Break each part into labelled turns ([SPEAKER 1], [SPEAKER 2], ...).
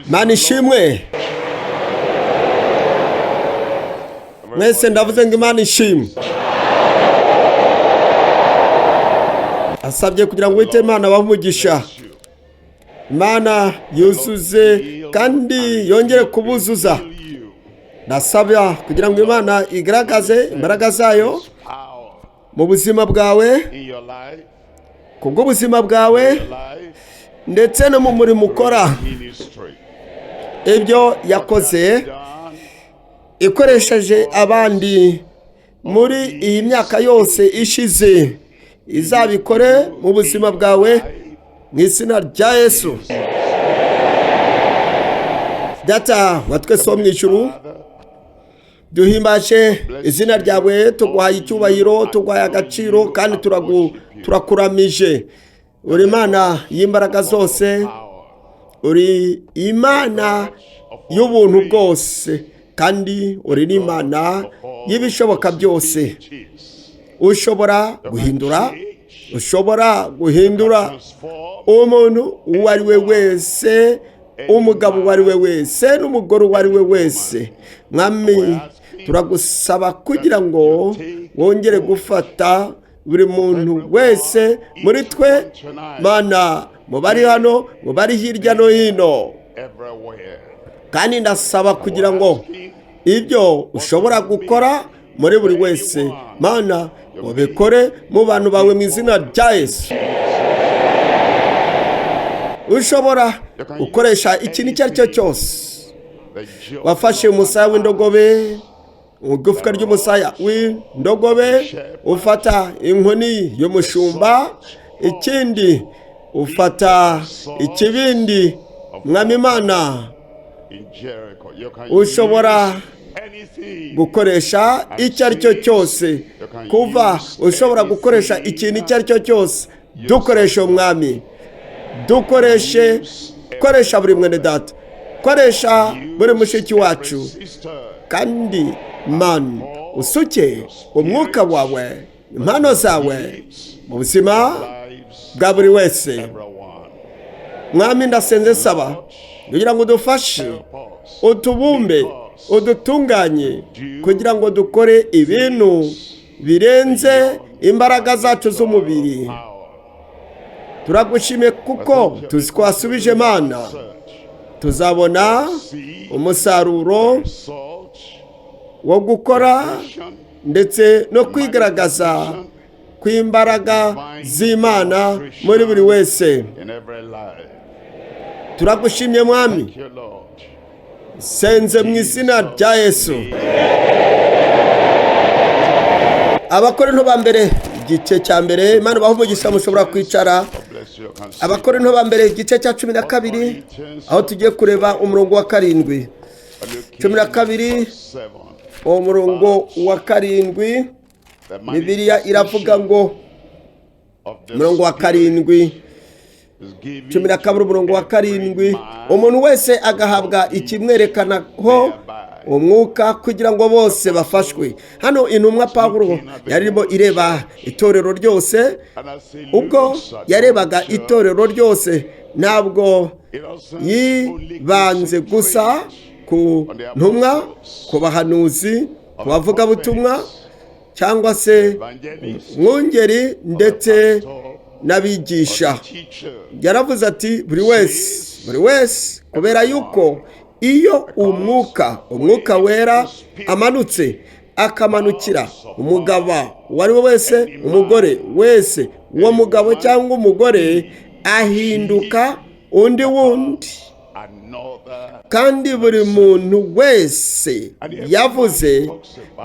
[SPEAKER 1] Mana ishimwe. Mwese ndavuze ngo Imana ishimwe. Asabye kugira ngo wite Imana bahumugisha. Imana yuzuze kandi yongere kubuzuza. Nasabya kugira ngo Imana igaragaze imbaraga zayo mu buzima bwawe, kubwo buzima bwawe ndetse no mu murimo ukora. Ibyo yakoze ikoresheje abandi muri iyi myaka yose ishize, izabikore mu buzima bwawe mu izina rya Yesu. Data wa twese wo mu ijuru, duhimbaje izina ryawe, tuguhaye icyubahiro, tuguhaye agaciro kandi turakuramije. Uri Imana y'imbaraga zose, uri Imana y'ubuntu bwose, kandi uri n'Imana y'ibishoboka byose. Ushobora guhindura umuntu uwo ari we wese, umugabo uwo ari we wese n'umugore uwo ari we wese. Mwami, turagusaba kugira ngo wongere gufata buri muntu wese muri twe, Mana, mu bari hano, mu bari hirya no hino. Kandi ndasaba kugira ngo ibyo ushobora gukora muri buri wese, Mana, ubikore mu bantu bawe mu izina rya Yesu. Ushobora gukoresha ikintu icyo ari cyo cyose. Wafashe umusaya w'indogobe, igufwa ry'umusaya w'indogobe, ufata inkoni y'umushumba, ikindi ufata ikibindi. Mwami Imana, ushobora gukoresha icyo ari cyo cyose. Kuva ushobora gukoresha ikintu icyo ari cyo cyose, dukoreshe umwami, koresha buri mwene data, koresha buri mushiki wacu, kandi Mana, usuke umwuka wawe, impano zawe mu buzima bwa buri wese. Mwami, ndasenze saba kugira ngo udufashe, utubumbe, udutunganye, kugira ngo dukore ibintu birenze imbaraga zacu z'umubiri. Turagushimiye kuko tuzi ko wasubije Mana. Tuzabona umusaruro wo gukora ndetse no kwigaragaza kw'imbaraga z'Imana muri buri wese. Turagushimye Mwami, senze mu izina rya Yesu. Abakorinto ba mbere igice cya mbere, Imana bahumugisha, mushobora kwicara. Abakorinto ba mbere igice cya 12, aho tugiye kureba umurongo wa 7. 12 umurongo wa 7, Bibiliya iravuga ngo umurongo wa 7, 12 umurongo wa 7, umuntu wese agahabwa ikimwerekanaho umwuka kugira ngo bose bafashwe. Hano intumwa Pawulo yarimo ireba itorero ryose. Ubwo yarebaga itorero ryose, ntabwo yibanze gusa ku ntumwa, ku bahanuzi, ku bavugabutumwa cyangwa se mwungeri ndetse n'abigisha. Yaravuze ati buri wese, kubera yuko iyo umwuka wera amanutse, akamanukira umugabo uwo ari we wese, umugore wese, uwo mugabo cyangwa umugore ahinduka undi wundi. Kandi buri muntu wese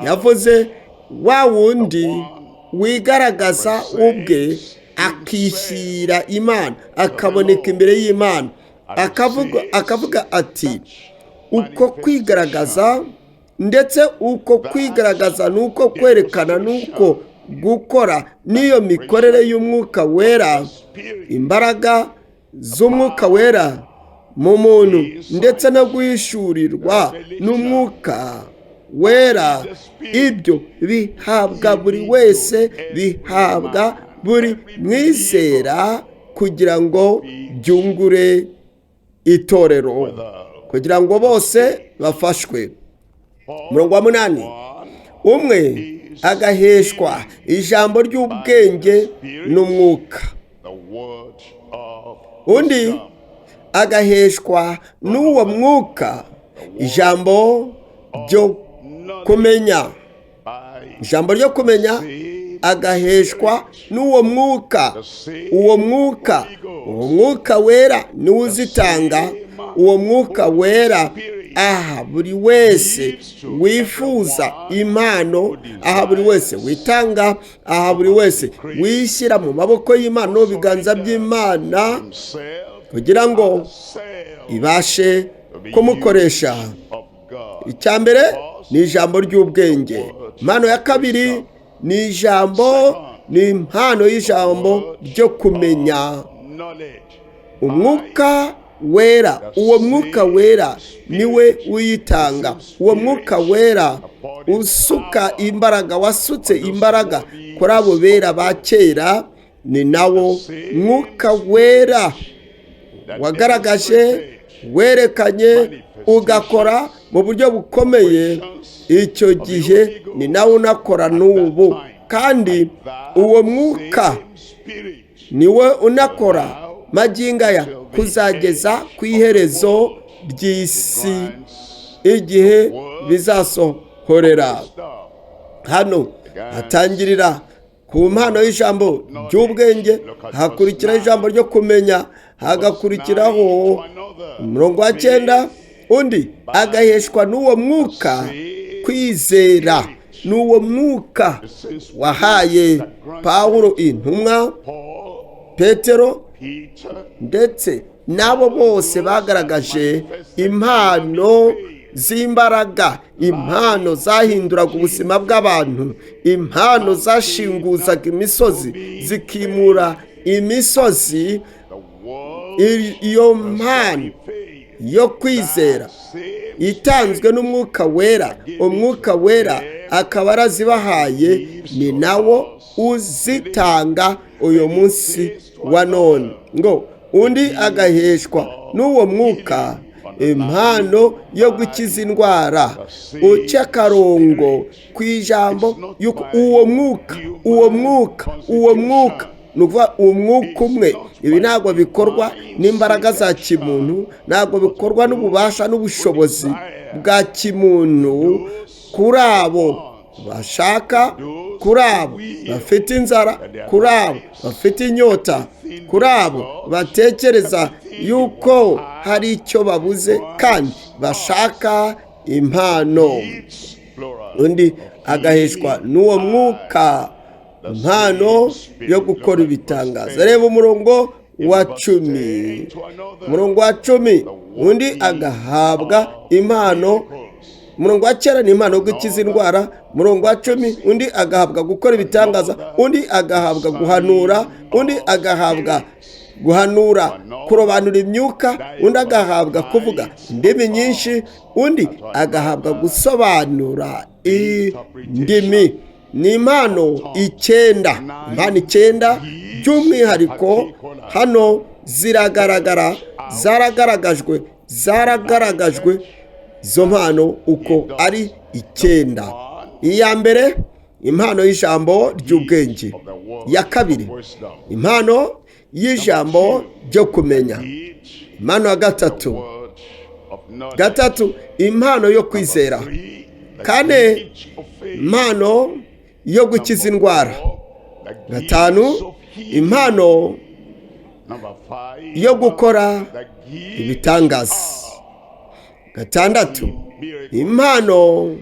[SPEAKER 1] yavuze wa wundi wigaragaza ubwe, akishyira Imana, akaboneka imbere y'Imana, akavuga ati uko kwigaragaza, ndetse uko kwigaragaza nuko kwerekana, nuko gukora n'iyo mikorere y'umwuka wera, imbaraga z'umwuka wera mu muntu, ndetse no guhishurirwa n'umwuka wera. Ibyo bihabwa buri wese, bihabwa buri mwizera kugira ngo byungure itorero. kugira ngo bose bafashwe. Umurongo wa 8, umwe agaheshwa ijambo ry'ubwenge n'umwuka, undi agaheshwa n'uwo mwuka ijambo ryo kumenya. Ijambo ryo kumenya agaheshwa n'uwo mwuka. Uwo mwuka wera niwe uzitanga. Uwo mwuka wera aha buri wese wifuza impano, aha buri wese witanga, aha buri wese wishyira mu maboko y'Imana no biganza by'Imana kugira ngo ibashe kumukoresha. Icya mbere ni ijambo ry'ubwenge. Impano ya kabiri ni impano y'ijambo ryo kumenya. Umwuka wera, uwo mwuka wera niwe uyitanga. Uwo mwuka wera usuka imbaraga, wasutse imbaraga kuri abo bera ba kera, ni nawo mwuka wera wagaragaje, werekanye, ugakora mu buryo bukomeye. Icyo gihe ni nawe unakora n'ubu, kandi uwo mwuka niwe unakora magingaya kuzageza ku iherezo ry'isi, igihe bizasohorera. Hano hatangirira ku mpano y'ijambo ry'ubwenge, hakurikiraho ijambo ryo kumenya, hagakurikiraho umurongo wa 9, undi agaheshwa n'uwo mwuka kwizera. N'uwo mwuka wahaye Pawulo intumwa, Petero, ndetse n'abo bose bagaragaje impano z'imbaraga, impano zahinduraga ubuzima bw'abantu, impano zashinguzaga imisozi, zikimura imisozi. Iyo mpano yo kwizera itanzwe n'umwuka wera, umwuka wera akaba arazibahaye, ni nawo uzitanga uyu munsi wa none. Ngo undi agaheshwa n'uwo mwuka impano yo gukiza indwara. Uca akarongo ku ijambo yuko uwo mwuka nuva umwuka umwe. Ibi ntabwo bikorwa n'imbaraga za kimuntu, ntabwo bikorwa n'ububasha n'ubushobozi bwa kimuntu. Kuri abo bashaka, kuri abo bafite inzara, kuri abo bafite inyota, kuri abo batekereza yuko hari icyo babuze kandi bashaka impano. Undi agaheshwa n'uwo mwuka impano yo gukora ibitangaza. Reba umurongo wa 10. Umurongo wa 10, undi agahabwa impano. Umurongo wa 9 ni impano yo gukiza indwara. Umurongo wa 10, undi agahabwa gukora ibitangaza, undi agahabwa guhanura, undi agahabwa guhanura kurobanura imyuka, undi agahabwa kuvuga indimi nyinshi, undi agahabwa gusobanura indimi. Ni impano 9. Impano 9 by'umwihariko hano zaragaragajwe izo mpano uko ari 9. Iya mbere impano y'ijambo ry'ubwenge. Ya kabiri impano y'ijambo ryo kumenya. Impano ya gatatu impano yo kwizera. 4 impano yo gukiza indwara. 5 impano yo gukora ibitangaza. 6 impano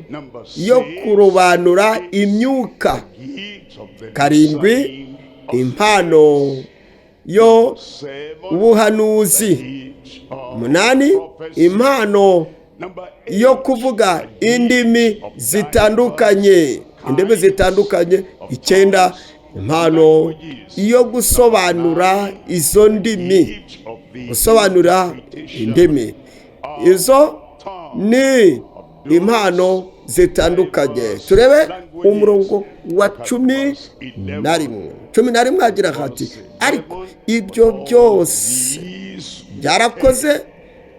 [SPEAKER 1] yo kurobanura imyuka. 7 impano yo ubuhanuzi. 8 impano yo kuvuga indimi zitandukanye. 9 impano yo gusobanura izo ndimi. Gusobanura indimi izo ni impano zitandukanye. Turebe umurongo wa 11 agira hati, ariko ibyo byose byarakoze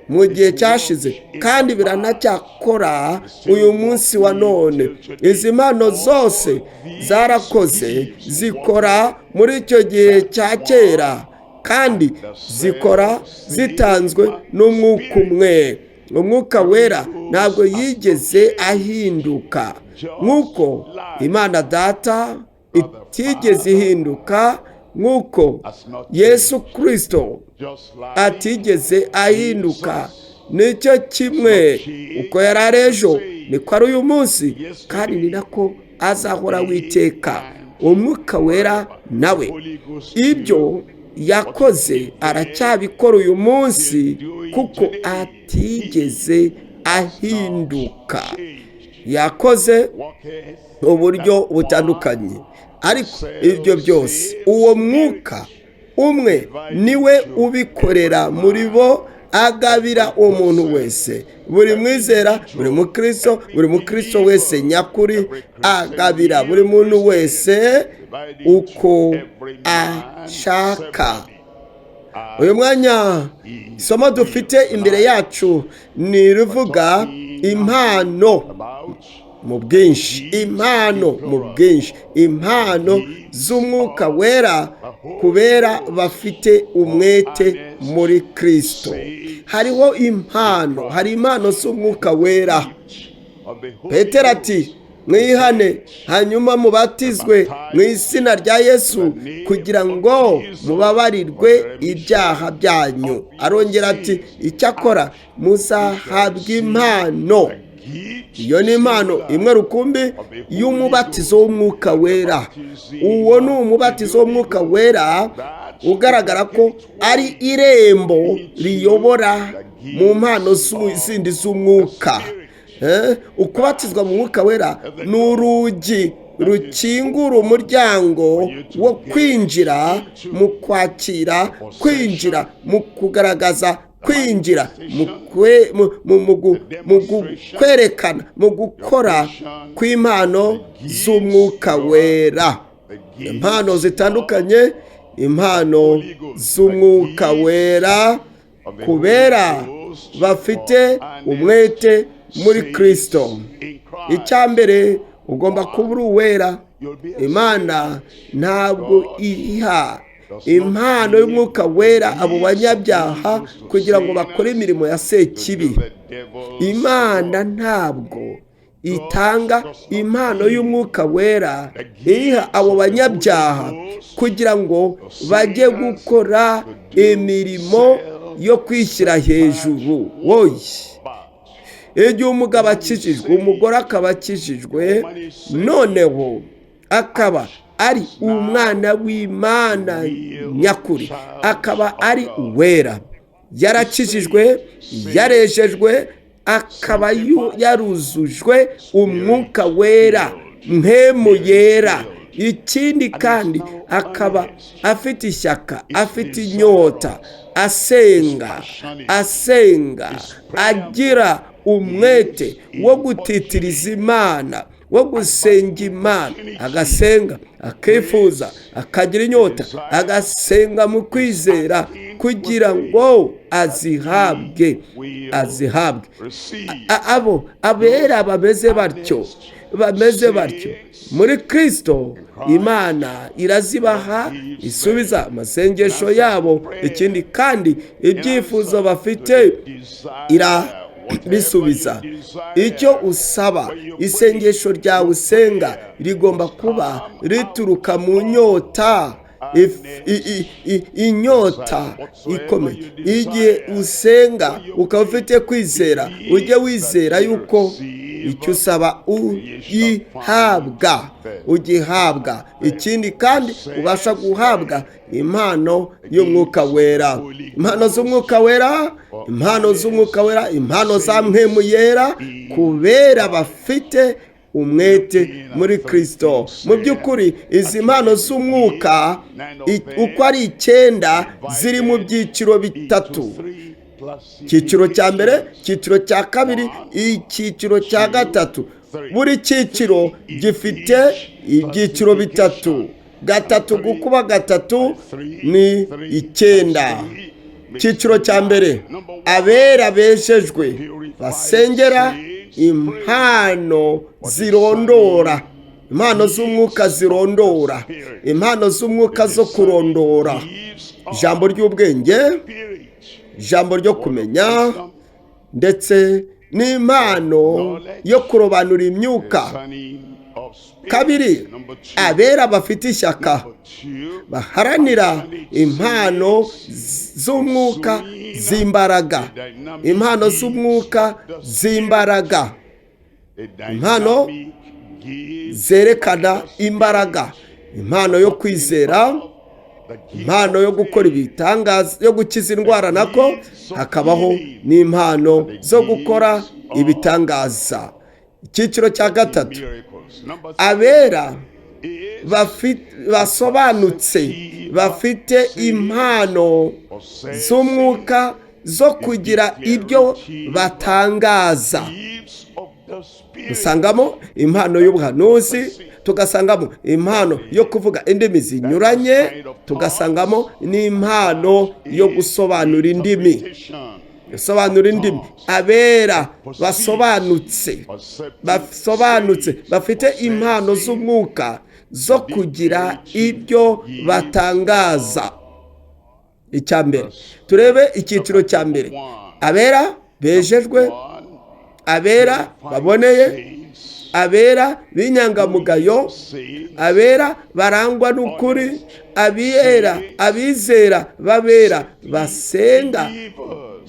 [SPEAKER 1] mu gihe cyashize kandi biranacyakora uyu munsi wa none. Izi mpano zose zarakoze, zikora muri icyo gihe cya kera kandi zikora zitanzwe n'umwuka umwe. Umwuka wera ntabwo yigeze ahinduka, nk'uko Imana Data itigeze ihinduka, nk'uko Yesu Kristo atigeze ahinduka. Nicyo kimwe, uko yari ari ejo niko ari uyu munsi kandi ni nako azahora witeka. Umwuka wera nawe ibyo yakoze aracyabikora uyu munsi kuko atigeze ahinduka. Yakoze uburyo butandukanye, ariko ibyo byose uwo mwuka umwe niwe ubikorera muri bo, agabira umuntu wese, buri mwizera, buri mukristo wese nyakuri, agabira buri muntu wese uko ashaka. Uyu mwanya isomo dufite imbere yacu ni rivuga impano mu bwinshi, impano mu bwinshi, impano z'umwuka wera kubera bafite umwete muri Kristo. Hariho impano, hari impano z'umwuka wera. Petero ati mwihane hanyuma mubatizwe mu izina rya Yesu kugira ngo mubabarirwe ibyaha byanyu. Arongera ati icyakora muzahabwa impano. Iyo ni impano imwe rukumbi y'umubatizo w'umwuka wera. Uwo ni umubatizo w'umwuka wera ugaragara ko ari irembo riyobora mu mpano zindi z'umwuka. Ukubatizwa mu mwuka wera ni urugi rukingura umuryango wo kwinjira mu kwakira, kwinjira mu kugaragaza, kwinjira mu kwerekana, mu gukora kw'impano z'umwuka wera. Impano zitandukanye, impano z'umwuka wera kubera bafite umwete muri Kristo. Icyambere ugomba kuba uri uwera. Imana ntabwo iha impano y'umwuka wera abo banyabyaha kugira ngo bakore imirimo ya sekibi. Imana ntabwo itanga impano y'umwuka wera iha abo banyabyaha kugira ngo bajye gukora imirimo yo kwishyira hejuru. Woye, igihe umugabo akijijwe, umugore akaba akijijwe, noneho akaba ari umwana w'Imana nyakuri, akaba ari uwera, yarakijijwe, yarejejwe, akaba yaruzujwe umwuka wera, mpemu yera. Ikindi kandi akaba afite ishyaka, afite inyota, asenga, agira umwete wo gutitiriza Imana, wo gusenga Imana, agasenga, akifuza, akagira inyota, agasenga mu kwizera kugira ngo azihabwe. Abera bameze batyo muri Kristo, Imana irazibaha, isubiza amasengesho yabo. Ikindi kandi ibyifuzo bafite irabisubiza. Icyo usaba, isengesho ryawe usenga rigomba kuba rituruka mu nyota, inyota ikomeye. Igihe usenga ukaba ufite kwizera, ujye wizera yuko icyo usaba ugihabwa. Ikindi kandi ubasha guhabwa impano y'umwuka wera. Impano z'umwuka wera, impano za mpemu yera kubera bafite umwete muri Kristo. Mu by'ukuri izi mpano z'umwuka uko ari 9 ziri mu byiciro bitatu: icyiciro cya mbere, icyiciro cya kabiri, icyiciro cya gatatu. Buri cyiciro gifite ibyiciro bitatu. 3 gukuba 3 ni 9. Icyiciro cya mbere, abera bejejwe basengera impano zirondora, impano z'umwuka zirondora, impano z'umwuka zo kurondora, ijambo ry'ubwenge, ijambo ryo kumenya, ndetse n'impano yo kurobanura imyuka. Kabiri, abera bafite ishyaka baharanira impano z'umwuka z'imbaraga, impano z'umwuka z'imbaraga, impano zerekana imbaraga, impano yo kwizera, impano yo gukora ibitangaza, yo gukiza indwara, nako hakabaho n'impano zo gukora ibitangaza. Icyiciro cya gatatu, abera basobanutse bafite impano z'umwuka zo kugira ibyo batangaza. Dusangamo impano y'ubuhanuzi, tugasangamo impano yo kuvuga indimi zinyuranye, tugasangamo n'impano yo gusobanura indimi. Abera basobanutse bafite impano z'umwuka zo kugira ibyo batangaza. Icya mbere, turebe icyiciro cya mbere, abera bejejwe, abera baboneye, abera b'inyangamugayo, abera barangwa n'ukuri, abizera babera basenga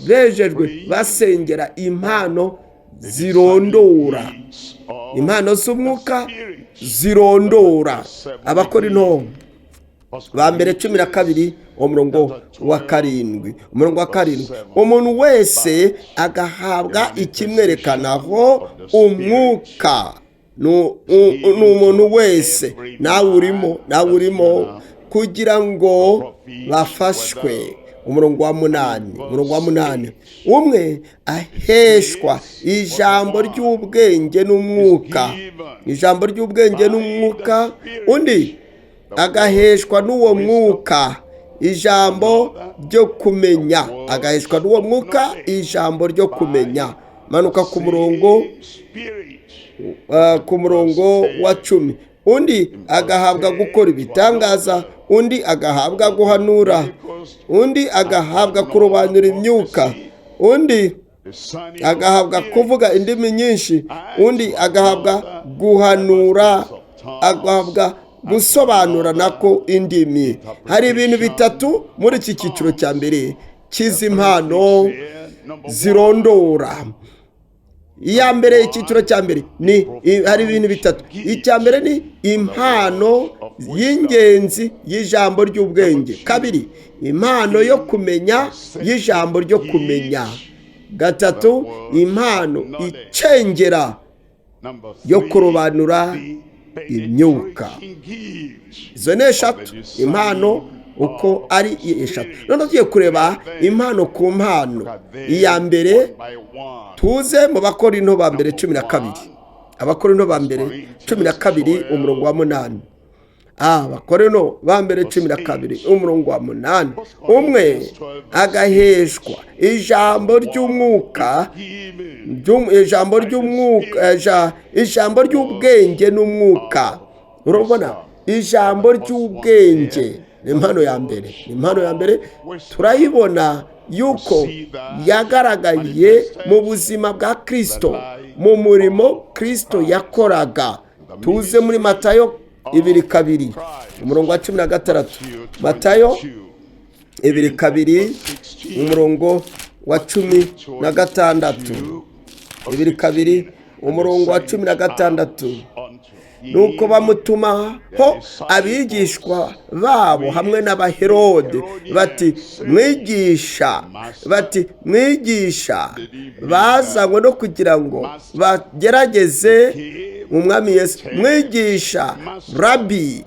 [SPEAKER 1] bejejwe basengera impano zirondora, impano z'umwuka zirondora. Abakorinto ba mbere 12 umurongo wa 7, umuntu wese agahabwa ikimwerekanaho umwuka. N'umuntu wese, nawe urimo kugira ngo bafashwe. Umurongo wa 8, umwe aheshwa ijambo ry'ubwenge n'umwuka, undi agaheshwa n'uwo mwuka ijambo ryo kumenya, manuka ku murongo wa 10, undi agahabwa gukora ibitangaza, undi agahabwa guhanura, undi agahabwa kurobanura imyuka, undi agahabwa kuvuga indimi nyinshi, undi agahabwa guhanura, agahabwa gusobanura nako indimi. Hari ibintu bitatu muri iki cyiciro cya mbere cy'izi impano zirondora. Iya mbere, icyiciro cya mbere hari ibintu bitatu. Icya mbere ni impano y'ingenzi y'ijambo ry'ubwenge. Kabiri, impano yo kumenya y'ijambo ryo kumenya. Gatatu, impano icengera yo kurobanura imyuka. Izo ni eshatu, impano uko ari eshatu. None tugiye kureba impano ku mpano. Iya mbere tuze mu Bakorinto ba mbere 12, Abakorinto ba mbere 12 umurongo wa 8. Abakorinto ba mbere 12 umurongo wa 8, umwe agaheshwa ijambo ry'umwuka, ijambo ry'ubwenge n'umwuka. Urabona, ijambo ry'ubwenge ni impano ya mbere. Turayibona yuko yagaragaye mu buzima bwa Kristo, mu murimo Kristo yakoraga. Tuze muri Matayo 2:2 umurongo wa 16, Matayo 2:2 umurongo wa 16, 2:2 umurongo wa 16. Nuko bamutumaho abigishwa babo hamwe n'abaherode bati mwigisha, bazanywe no kugira ngo bagerageze mu mwami Yesu. Mwigisha, rabi,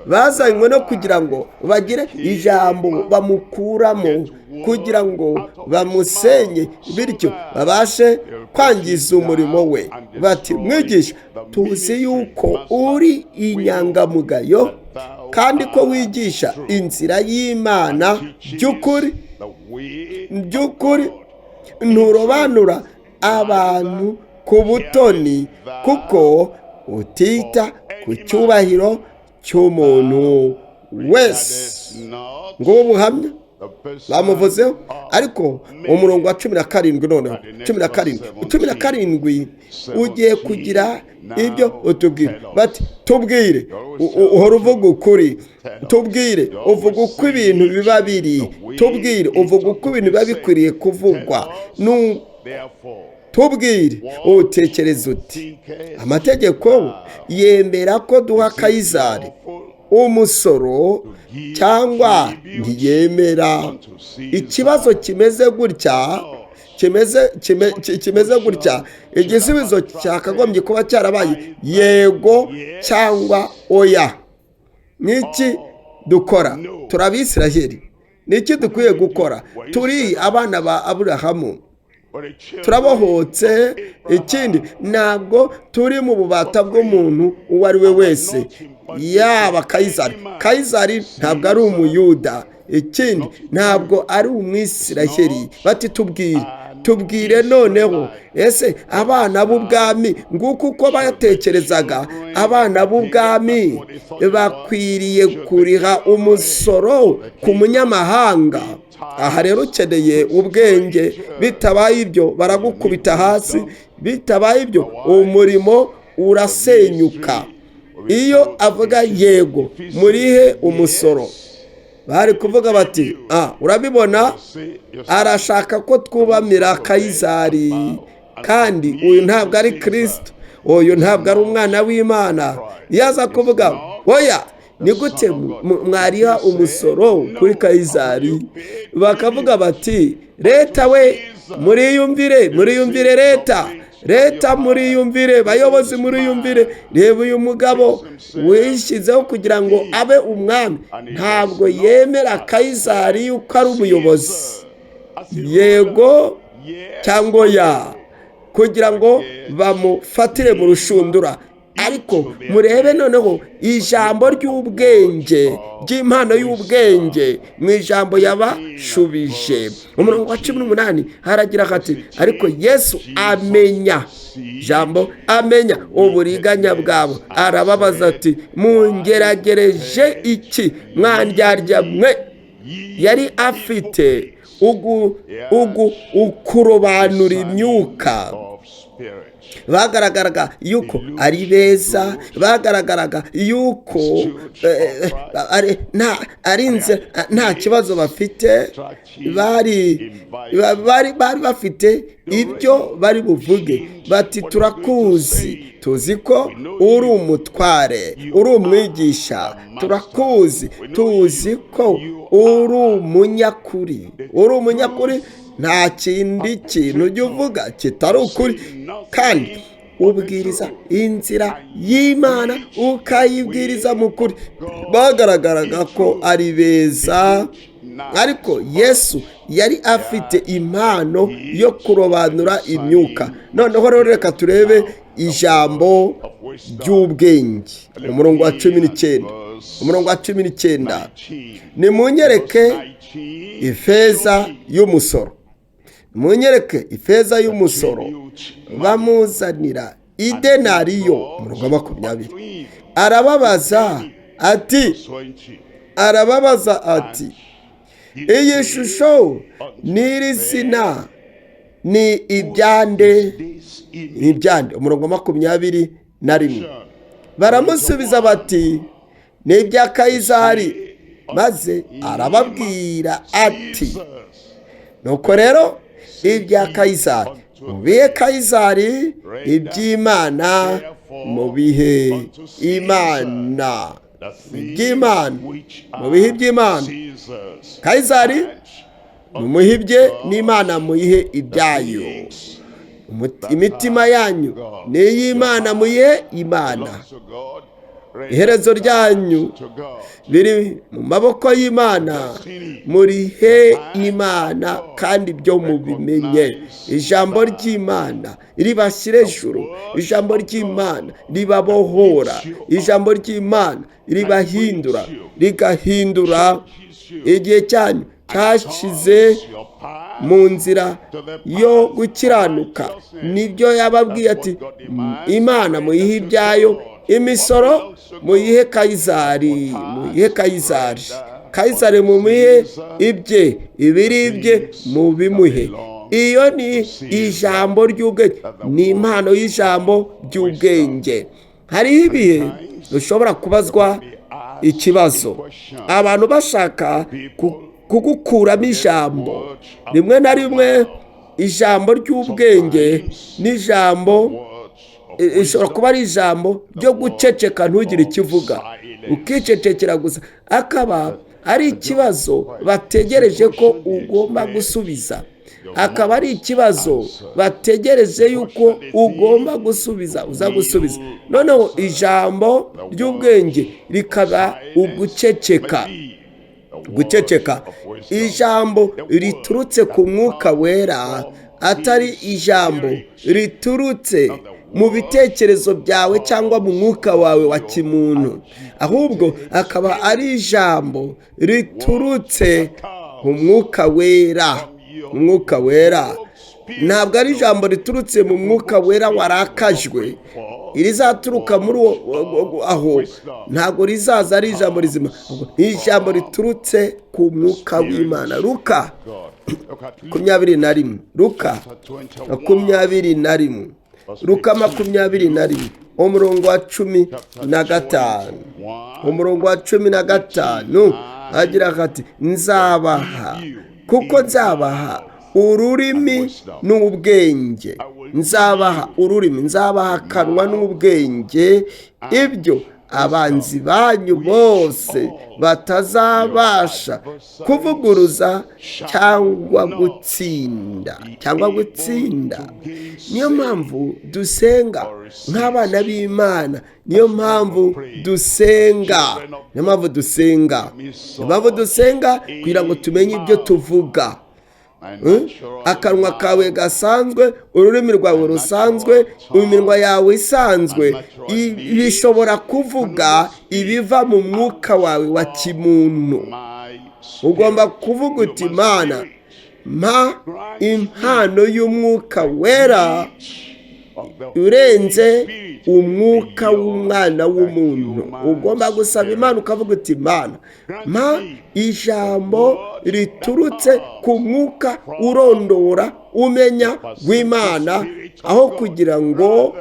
[SPEAKER 1] bazanywe no kugira ngo bagire ijambo bamukuramo, kugira ngo bamusenye, bityo babashe kwangiza umurimo we. Bati mwigisha, tuzi yuko uri inyangamugayo kandi ko wigisha inzira y'Imana by'ukuri, by'ukuri nturobanura abantu ku butoni, kuko utita ku cyubahiro cy'umuntu wese. ngubu ubuhamya bamuvuzeho. Ariko umurongo wa 17 noneho 17 ugiye kugira ibyo utubwire. Bati tubwire, uhora uvuga ukuri, tubwire uvuga uko ibintu biba biri, tubwire uvuga uko ibintu biba bikwiriye kuvugwa, tubwire utekereza uti amategeko yemera ko duha Kayizari umusoro cyangwa ntiyemera? Ikibazo kimeze gutya, kimeze gutya, igisubizo cyakagombye kuba cyarabaye yego cyangwa oya. Niki dukora? Turi Abisiraheli. Niki dukwiye gukora? Turi abana ba Aburahamu, turabohotse. Ikindi, ntabwo turi mu bubata bw'umuntu uwo ari we wese, yaba Kayizari. Kayizari ntabwo ari Umuyuda. Ikindi, ntabwo ari Umwisiraheli. Bati tubwire noneho, ese abana b'ubwami, nguko uko batekerezaga, abana b'ubwami bakwiriye kuriha umusoro ku munyamahanga. Aha rero ukeneye ubwenge, bitabaye ibyo baragukubita hasi, bitabaye ibyo umurimo urasenyuka. Iyo avuga yego murihe umusoro, bari kuvuga bati urabibona, arashaka ko twubamira Kayizari, kandi uyu ntabwo ari Kristo, uyu ntabwo ari umwana w'Imana. Yaza kuvuga oya, ni gute mwariha umusoro kuri Kayizari? Bakavuga bati leta we muriyumvire, leta muriyumvire, bayobozi muriyumvire. Reba uyu mugabo wishyizeho kugira ngo abe umwami, ntabwo yemera Kayizari yuko ari umuyobozi. Yego cyangwa ya, kugira ngo bamufatire mu rushundura. Ariko murebe noneho ijambo ry'ubwenge, ry'impano y'ubwenge, mu ijambo yabashubije. Umurongo wa 18 haragira hati, ariko Yesu amenya, jambo amenya uburiganya bwabo, arababaza ati mungeragereje iki mwandyarya mwe? Yari afite ukurobanura imyuka. Bagaragaraga yuko ari beza, bagaragaraga yuko nta kibazo bafite, bari bafite ibyo bari buvuge. Bati turakuzi, tuzi ko uri umutware, uri umwigisha, turakuzi, tuzi ko uri umunyakuri, nta kindi kintu ujya uvuga kitari ukuri, kandi ubwiriza inzira y'Imana ukayibwiriza mu kuri. Bagaragaraga ko ari beza, ariko Yesu yari afite impano yo kurobanura imyuka. Noneho rero reka turebe ijambo ry'ubwenge. Umurongo wa 19, nimunyereke ifeza y'umusoro. Munyereke ifeza y'umusoro. Bamuzanira idenariyo. Umurongo wa 20, arababaza ati iyi shusho n'iri zina ni ibyande? Umurongo wa 21, baramusubiza bati ni ibya Kayizari. Maze arababwira ati nuko rero ibya Kayizari mubihe Kayizari, iby'Imana mubihe Imana. Iby'Imana mubihe iby'Imana. Kayizari mumuhibye, n'Imana muyihe ibyayo. Imitima yanyu ni iy'Imana, muyihe Imana. Iherezo ryanyu biri mu maboko y'Imana, murihe Imana, kandi ibyo mubimenye. Ijambo ry'Imana ribashyira ejuru, ijambo ry'Imana ribabohora, ijambo ry'Imana ribahindura, rigahindura igihe cyanyu cyashyize mu nzira yo gukiranuka. nibyo yababwiye ati imana muyihe ibyayo, imisoro muyihe Kayizari, Kayizari mumuhe ibye, ibiri ibye mubimuhe. iyo ni ijambo ry'ubwenge, ni impano y'ijambo ry'ubwenge. hariho ibihe ushobora kubazwa ikibazo, abantu bashaka kugukuramo ijambo. rimwe na rimwe ijambo ry'ubwenge n'ijambo ishobora kuba ari ijambo ryo guceceka ntugire icyo uvuga, ukicecekera gusa, akaba ari ikibazo bategereje ko ugomba gusubiza, akaba ari ikibazo bategereje yuko ugomba gusubiza, uza gusubiza. noneho ijambo ry'ubwenge rikaba uguceceka. ijambo riturutse ku mwuka wera, atari ijambo riturutse mu bitekerezo byawe cyangwa mu mwuka wawe wa kimuntu, ahubwo akaba ari ijambo riturutse mu mwuka wera. umwuka wera ntabwo ari ijambo riturutse mu mwuka wera warakajwe. irizaturuka muri aho ntabwo rizaza ari ijambo rizima, ijambo riturutse ku mwuka w'Imana. Luka 21, Luka 21, Luka 21 umurongo wa 15, umurongo wa 15 agira ati nzabaha, kuko nzabaha ururimi n'ubwenge, nzabaha ururimi, nzabaha akanwa n'ubwenge, ibyo abanzi banyu bose batazabasha kuvuguruza cyangwa gutsinda. niyo mpamvu dusenga nk'abana b'Imana, niyo mpamvu dusenga kugira ngo tumenye ibyo tuvuga. akanwa kawe gasanzwe, ururimi rwawe rusanzwe, iminwa yawe isanzwe bishobora kuvuga ibiva mu mwuka wawe wa kimuntu. ugomba kuvuga uti Mana, mpa impano y'umwuka wera urenze umwuka w'umwana w'umuntu. ugomba gusaba Imana ukavuga uti Mana, mpa ijambo riturutse ku mwuka urondora umenya w'Imana, aho kugira ngo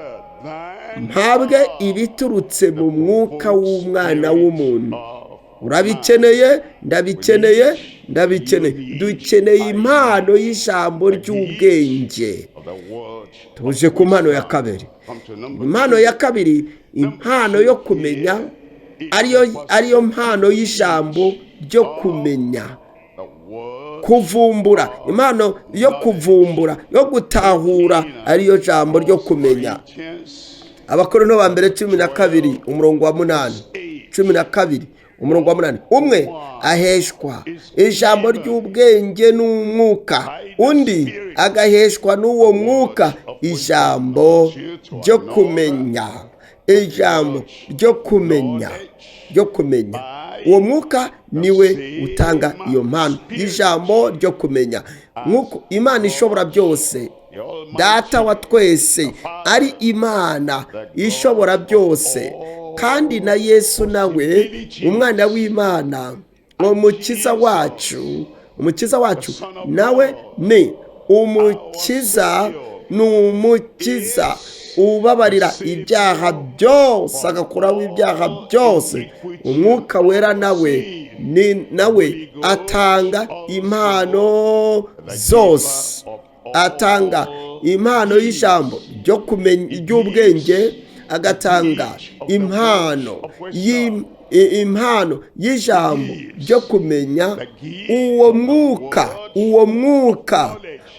[SPEAKER 1] mpabwe ibiturutse mu mwuka w'umwana w'umuntu. urabikeneye, ndabikeneye. dukeneye impano y'ijambo ry'ubwenge. tuje ku mpano ya kabiri. impano ya kabiri, impano yo kumenya, ariyo mpano y'ijambo ryo kumenya, kuvumbura. impano yo kuvumbura, yo gutahura, ariyo jambo ryo kumenya. Abakorinto ba mbere 12 umurongo wa 8, 12 umurongo wa 8. umwe aheshwa ijambo ry'ubwenge n'umwuka, undi agaheshwa n'uwo mwuka ijambo ryo kumenya. ijambo ryo kumenya, uwo mwuka niwe utanga iyo mpano y'ijambo ryo kumenya. nk'uko Imana ishobora byose, Data wa twese ari Imana ishobora byose, kandi na Yesu nawe umwana w'Imana, umukiza wacu nawe ni umukiza, ubabarira ibyaha byose, agakuraho ibyaha byose. umwuka wera nawe atanga impano zose, atanga impano y'ijambo ryo kumenya ry'ubwenge, agatanga impano y'ijambo ryo kumenya.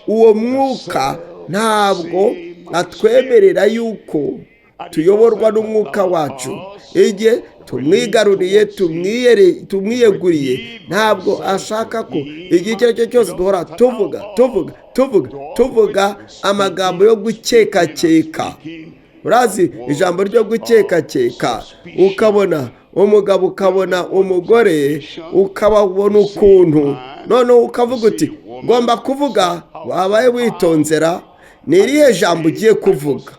[SPEAKER 1] uwo mwuka ntabwo atwemerera yuko tuyoborwa n'umwuka wacu. igihe tumwigaruriye, tumwiyeguriye, ntabwo ashaka ko igihe icyo ari cyo cyose duhora tuvuga amagambo yo gukekakeka. urazi ijambo ryo gukekakeka, ukabona umugabo, ukabona umugore, ukababona ukuntu noneho ukavuga uti ngomba kuvuga, wabaye witondera ni irihe jambo ugiye kuvuga.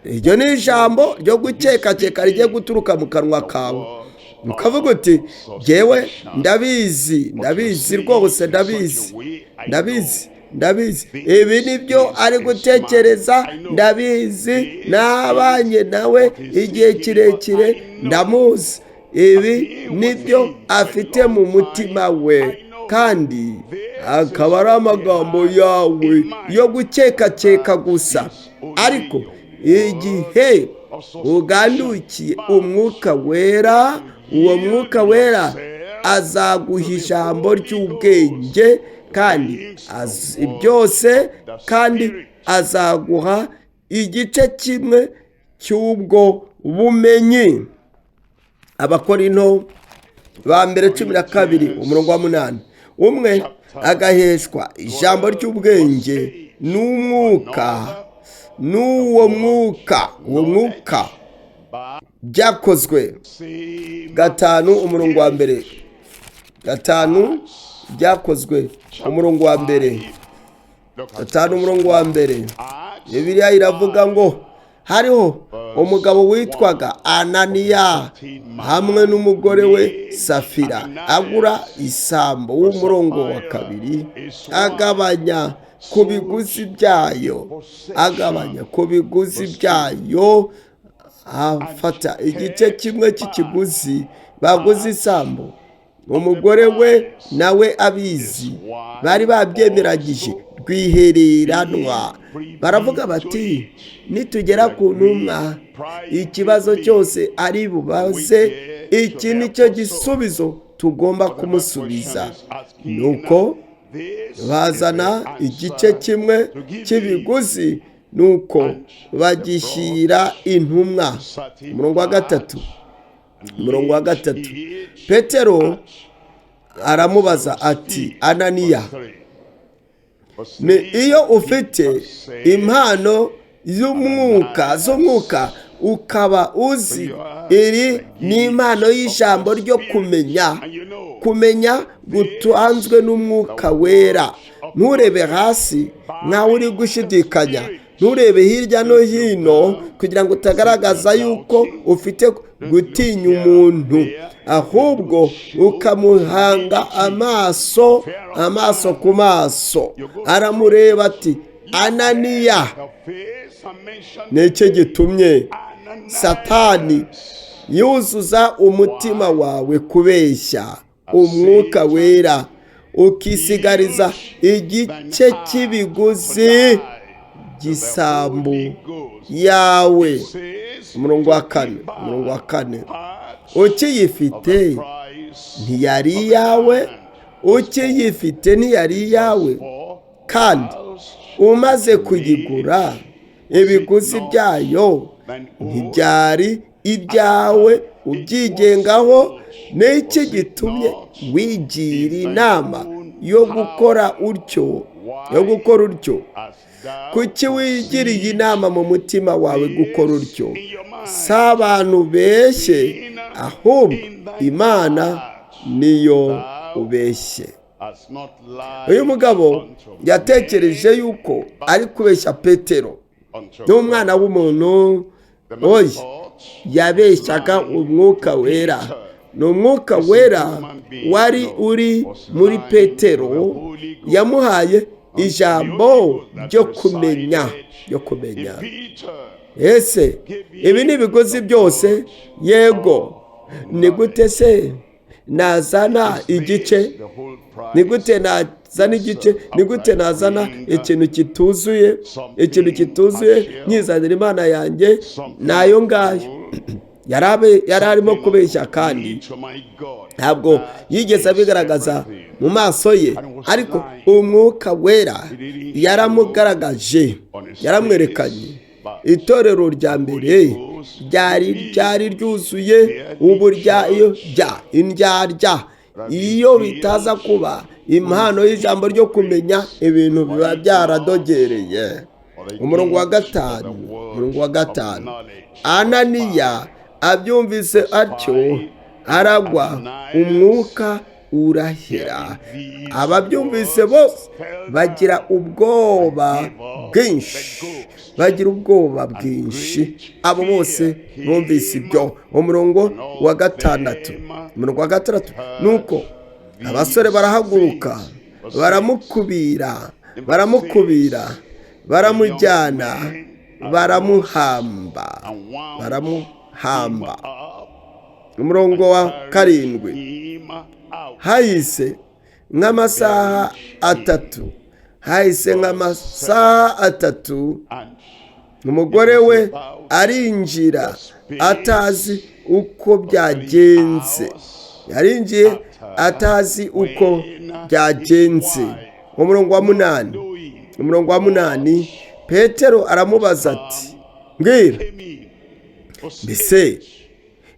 [SPEAKER 1] iryo ni ijambo ryo gukekakeka rigiye guturuka mu kanwa kawe, ukavuga uti jyewe ndabizi rwose, ndabizi ibi nibyo ari gutekereza, ndabizi, nabanye nawe igihe kirekire, ndamuzi, ibi nibyo afite mu mutima we, kandi akaba ari amagambo yawe yo gukekakeka gusa. Ariko igihe ugandukiye umwuka wera, uwo mwuka wera azaguha ijambo ry'ubwenge kandi byose, kandi azaguha igice kimwe cy'ubwo bumenyi. Abakorinto ba mbere 12:8, umwe agaheshwa ijambo ry'ubwenge n'umwuka, n'uwo mwuka byakozwe 5:1, 5 byakozwe 1, Bibiliya iravuga ngo hariho umugabo witwaga Ananiya hamwe n'umugore we Safira, agura isambu w'umurongo wa 2, agabanya ku biguzi byayo, afata igice kimwe cy'ikiguzi baguze isambu. Umugore we nawe abizi, bari babyemeragije rwihereranwa, baravuga bati nitugera ku ntumwa ikibazo cyose ari bubaze, iki nicyo gisubizo tugomba kumusubiza. Nuko bazana igice kimwe cy'ibiguzi, nuko bagishyira intumwa. Umurongo wa 3, Petero aramubaza ati, Ananiya, ni iyo ufite impano z'umwuka ukaba uzi iri ni impano y'ijambo ryo kumenya gutanzwe n'umwuka wera, nturebe hasi nkawe uri gushidikanya, nturebe hirya no hino kugira ngo utagaragaza yuko ufite gutinya umuntu, ahubwo ukamuhanga amaso ku maso. Aramureba ati, Ananiya, nicyo gitumye Satani yuzuza umutima wawe kubeshya umwuka wera, ukisigariza igice cy'ibiguzi gisambu yawe. Umurongo wa 4, ukiyifite ntiyari iyawe, kandi umaze kuyigura ibiguzi byayo ntibyari ibyawe ubyigengaho. N'iki gitumye wigira inama yo gukora utyo? Kuki wigiriye inama mu mutima wawe gukora utyo? Si abantu beshye, ahubwo Imana niyo ubeshye. Uyu mugabo yatekereje yuko ari kubeshya Petero, n'umwana w'umuntu oya, yabeshyaga umwuka wera. Ni umwuka wera wari uri muri Petero, yamuhaye ijambo ryo kumenya. Ese ibi ni ibigozi byose? Yego. Ni gute se nazana igice? Ni gute nazana ikintu kituzuye nyizanira Imana yanjye? Nayo ngayo yari arimo kubeshya, kandi ntabwo yigeze abigaragaza mu maso ye, ariko umwuka wera yaramwerekanye. Itorero rya mbere ryari ryuzuye indyarya. Iyo bitaza kuba impano y'ijambo ryo kumenya, ibintu biba byaradogereye. Umurongo wa 5, Ananiya abyumvise atyo, aragwa, umwuka urahera. Ababyumvise bose bagira ubwoba bwinshi, bagira ubwoba bwinshi. Abo bose bumvise ibyo. Umurongo wa gatandatu, umurongo wa gatandatu, nuko abasore barahaguruka baramukubira, baramujyana, baramuhamba. Umurongo wa karindwi, hahise nk'amasaha atatu, umugore we arinjira atazi uko byagenze, yarinjiye atazi uko byagenze. Umurongo wa munani, Petero aramubaza ati, mbwira, mbese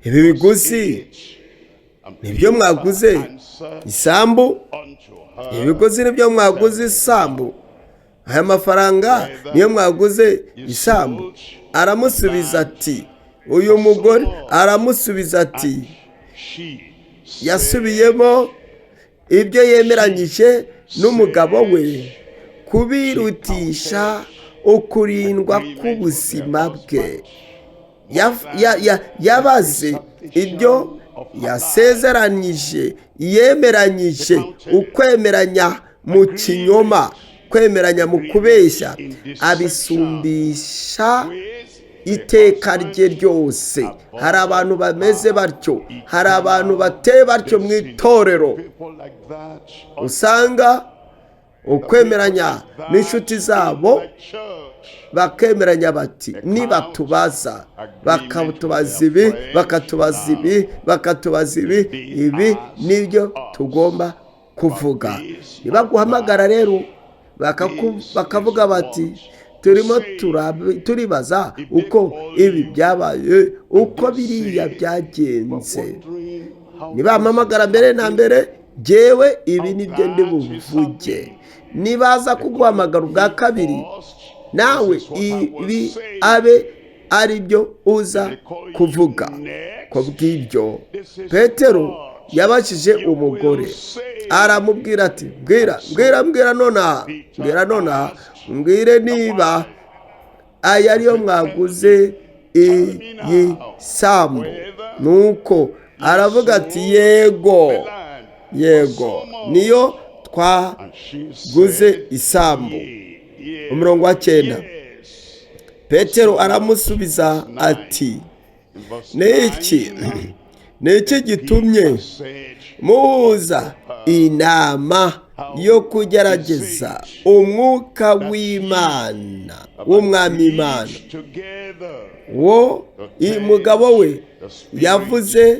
[SPEAKER 1] ibi biguzi nibyo mwaguze isambu? Ibiguzi nibyo mwaguze isambu? Aya mafaranga niyo mwaguze isambu? Aramusubiza ati, uyu mugore aramusubiza ati, yasubiyemo ibyo yemeranyije n'umugabo we kubirutisha ukurindwa k'ubuzima bwe. Yabaze ibyo yasezeranije, yemeranyije, ukwemeranya mu kinyoma, kwemeranya mu kubeshya, abisumbisha iteka rye ryose. Hari abantu bameze batyo, hari abantu bateye batyo mu itorero. Usanga ukwemeranya n'inshuti zabo, bakemeranya bati nibatubaza, bakatubaza ibi, bakatubaza ibi, ibi nibyo tugomba kuvuga. Nibaguhamagara rero bakavuga bati, turimo turibaza uko ibi byabaye, uko biriya byagenze. Nibampamagara mbere na mbere, jyewe ibi nibyo ndi buvuge. Nibaza kuguhamagara ubwa kabiri, nawe ibi abe ari byo uza kuvuga. Ko bw'ibyo Petero yabashije umugore, aramubwira ati, mbwira nonaha, mbwire niba aya ariyo mwaguze iyi sambu. Nuko aravuga ati, yego niyo twaguze isambu. Umurongo wa 9, Petero aramusubiza ati, niki gitumye muza inama yo kugerageza umwuka w'Imana, w'umwami Imana? Wo umugabo we yavuze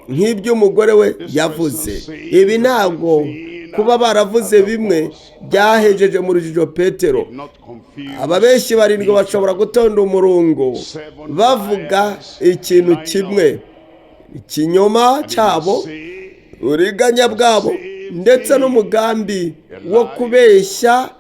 [SPEAKER 1] nk'ibyo umugore we yavuze. Ibi ntabwo kuba baravuze bimwe byahejeje mu rujijo Petero. Ababeshyi barindwi bashobora gutonda umurongo bavuga ikintu kimwe. Ikinyoma cyabo, uriganya bwabo, ndetse n'umugambi wo kubeshya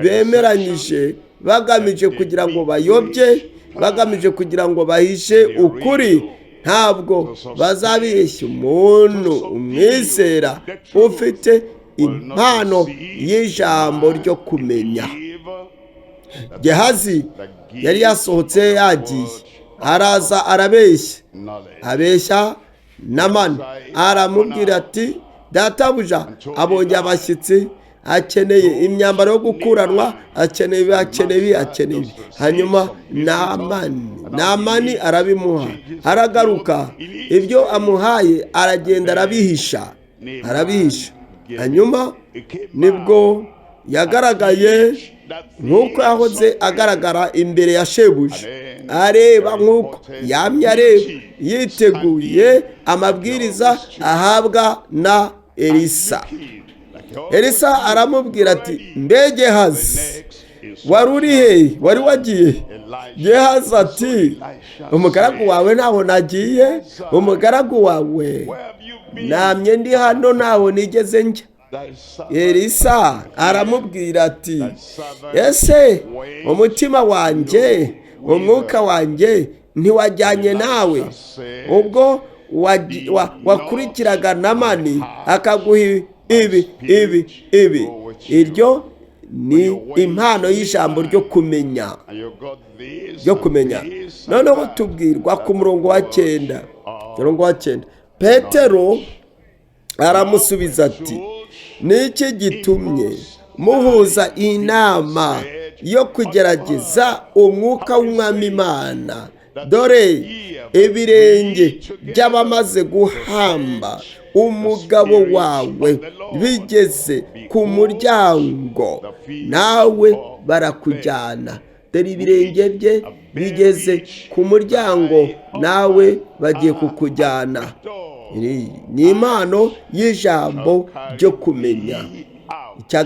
[SPEAKER 1] bemeranyije, bagamije kugira ngo bayobye, bagamije kugira ngo bahishe ukuri. Ntabwo bazabeshya umuntu umwizera ufite impano y'ijambo ryo kumenya. Gehazi yari yasohotse yagiye, araza abeshya Namani, aramubwira ati, databuja abonye abashyitsi, akeneye imyambaro yo gukuranwa, akeneye ibi. Hanyuma Namani arabimuha, aragaruka, ibyo amuhaye aragenda arabihisha. Hanyuma nibwo yagaragaye nk'uko yahoze agaragara imbere ya shebuja, areba nk'uko yamye areba, yiteguye amabwiriza ahabwa na Elisa aramubwira ati, mbe Gehazi, wari uri he? Wari wagiye? Gehazi ati, umugaragu wawe ntaho nagiye, umugaragu wawe namye ndi hano, ntaho nigeze njya. Elisa aramubwira ati, ese umutima wanjye, umwuka wanjye ntiwajyanye nawe ubwo wakurikiraga Namani akaguha ibi. Iryo ni impano y'ijambo ryo kumenya, noneho tubwirwa ku murongo wa 9. Petero aramusubiza ati, niki gitumye muhuza inama yo kugerageza umwuka w'Umwami Imana? Dore ibirenge by'abamaze guhamba umugabo wawe bigeze ku muryango, nawe barakujyana. Dore ibirenge bye bigeze ku muryango, nawe bagiye kukujyana. Ni impano y'ijambo ryo kumenya. Icya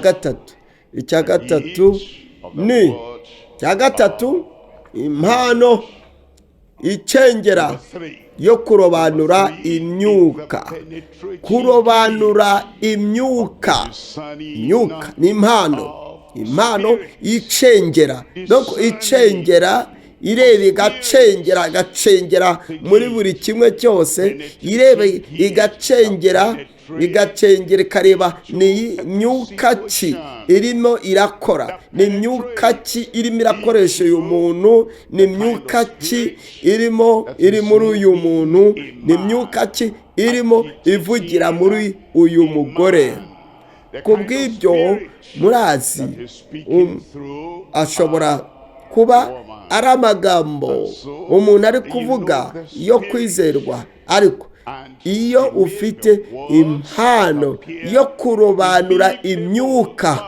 [SPEAKER 1] gatatu impano icengera yo kurobanura imyuka. Imyuka ni impano icengera, icengera ireba igacengera muri buri kimwe cyose, ireba igacengera ikareba ni myuka ki irimo irakora, ni myuka ki irimo irakoresha uyu muntu, ni myuka ki iri muri uyu muntu, ni myuka ki irimo ivugira muri uyu mugore. Ku bw'ibyo murazi ashobora kuba ari amagambo umuntu ari kuvuga yo kwizerwa, ariko iyo ufite impano yo kurobanura imyuka,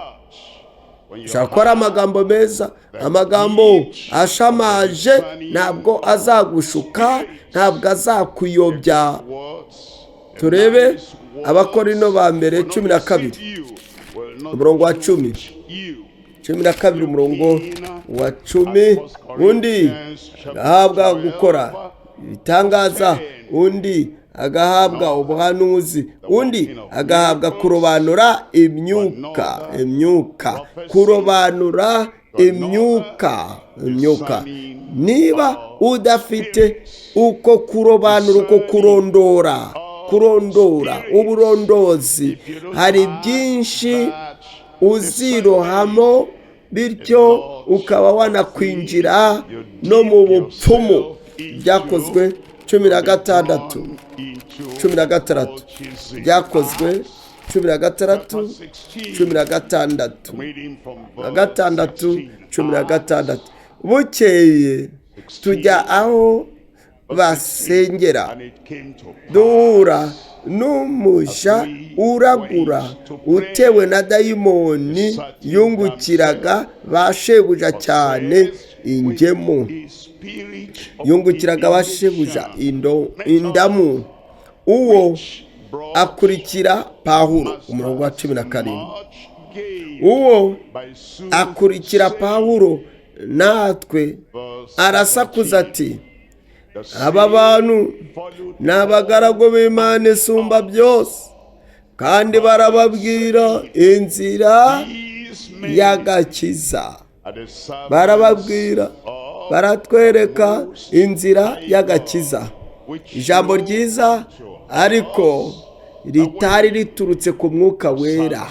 [SPEAKER 1] ushobora kuba ari amagambo meza, amagambo ashamaje, ntabwo azagushuka, ntabwo azakuyobya. Turebe Abakorinto ba mbere 12 umurongo wa 10. 12 umurongo wa 10. Undi agahabwa gukora ibitangaza, undi agahabwa ubuhanuzi, undi agahabwa kurobanura imyuka. Kurobanura imyuka. Niba udafite uko kurobanura, uko kurondora uburondozi, hari byinshi uzirohamo, bityo ukaba wanakwinjira no mu bupfumu. Byakozwe 16. Byakozwe 16. Bukeye tujya aho basengera, duhura n'umuja uragura utewe na dayimoni yungukiraga ba shebuja cyane ingemu, yungukiraga ba shebuja indamu. Uwo akurikira Pawulo, umurongo wa 17. Uwo akurikira Pawulo natwe arasakuza ati, aba bantu ni abagaragu b'Imana isumba byose, kandi barababwira inzira y'agakiza. Baratwereka inzira y'agakiza. Ijambo ryiza ariko ritari riturutse ku Mwuka Wera.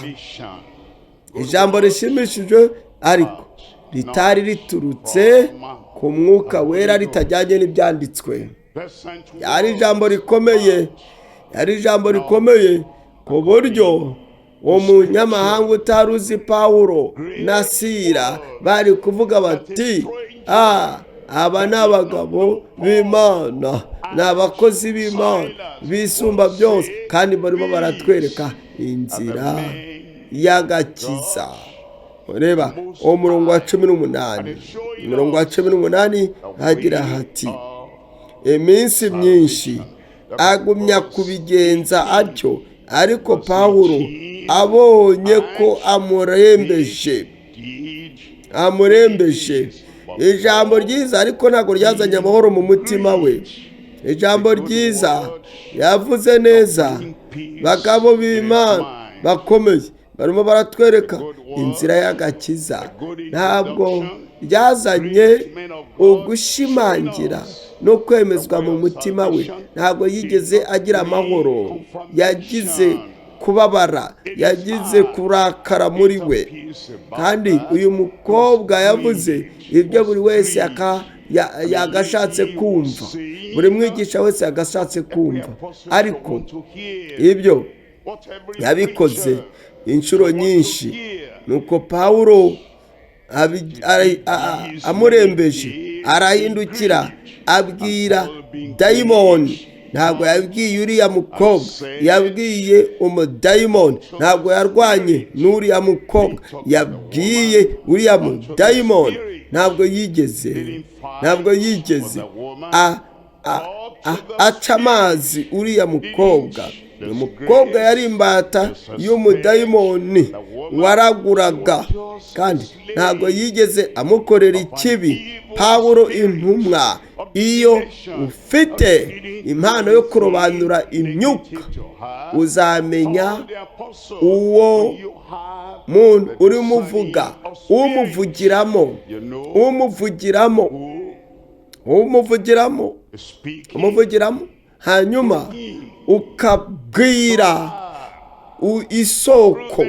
[SPEAKER 1] Ijambo rishimishije ariko ritari riturutse ku Mwuka Wera, ritajyanye n'ibyanditswe. Yari ijambo rikomeye ku buryo umunyamahanga utari uzi Pawulo na Sila bari kuvuga bati, aba ni abagabo b'Imana, ni abakozi b'Imana bisumba byose, kandi barimo baratwereka inzira y'agakiza. Reba umurongo wa 18 hagira hati, iminsi myinshi agumya kubigenza atyo, ariko Pawulo abonye ko amurembeje. Ijambo ryiza ariko ntabwo ryazanye amahoro mu mutima we. Ijambo ryiza yavuze neza, bagabo b'Imana bakomeye barimo baratwereka inzira y'agakiza. Ntabwo ryazanye ugushimangira no kwemezwa mu mutima we. Ntabwo yigeze agira amahoro, yagize kubabara, yagize kurakara muri we. Kandi uyu mukobwa yavuze ibyo buri wese yagashatse kumva, buri mwigisha wese yagashatse kumva, ariko ibyo yabikoze inshuro nyinshi. nuko Pawulo amurembeje arahindukira abwira dayimoni. Ntabwo yabwiye uriya mukobwa, yabwiye umudayimoni. Ntabwo yarwanye n'uriya mukobwa, yabwiye uriya mudayimoni. Ntabwo yigeze aca amazi uriya mukobwa. umukobwa yari imbata y'umudayimoni waraguraga, kandi ntabwo yigeze amukorera ikibi. Pawulo intumwa, iyo ufite impano yo kurobanura imyuka, uzamenya uwo muntu uri umuvuga, umuvugiramo, hanyuma ukabwira isoko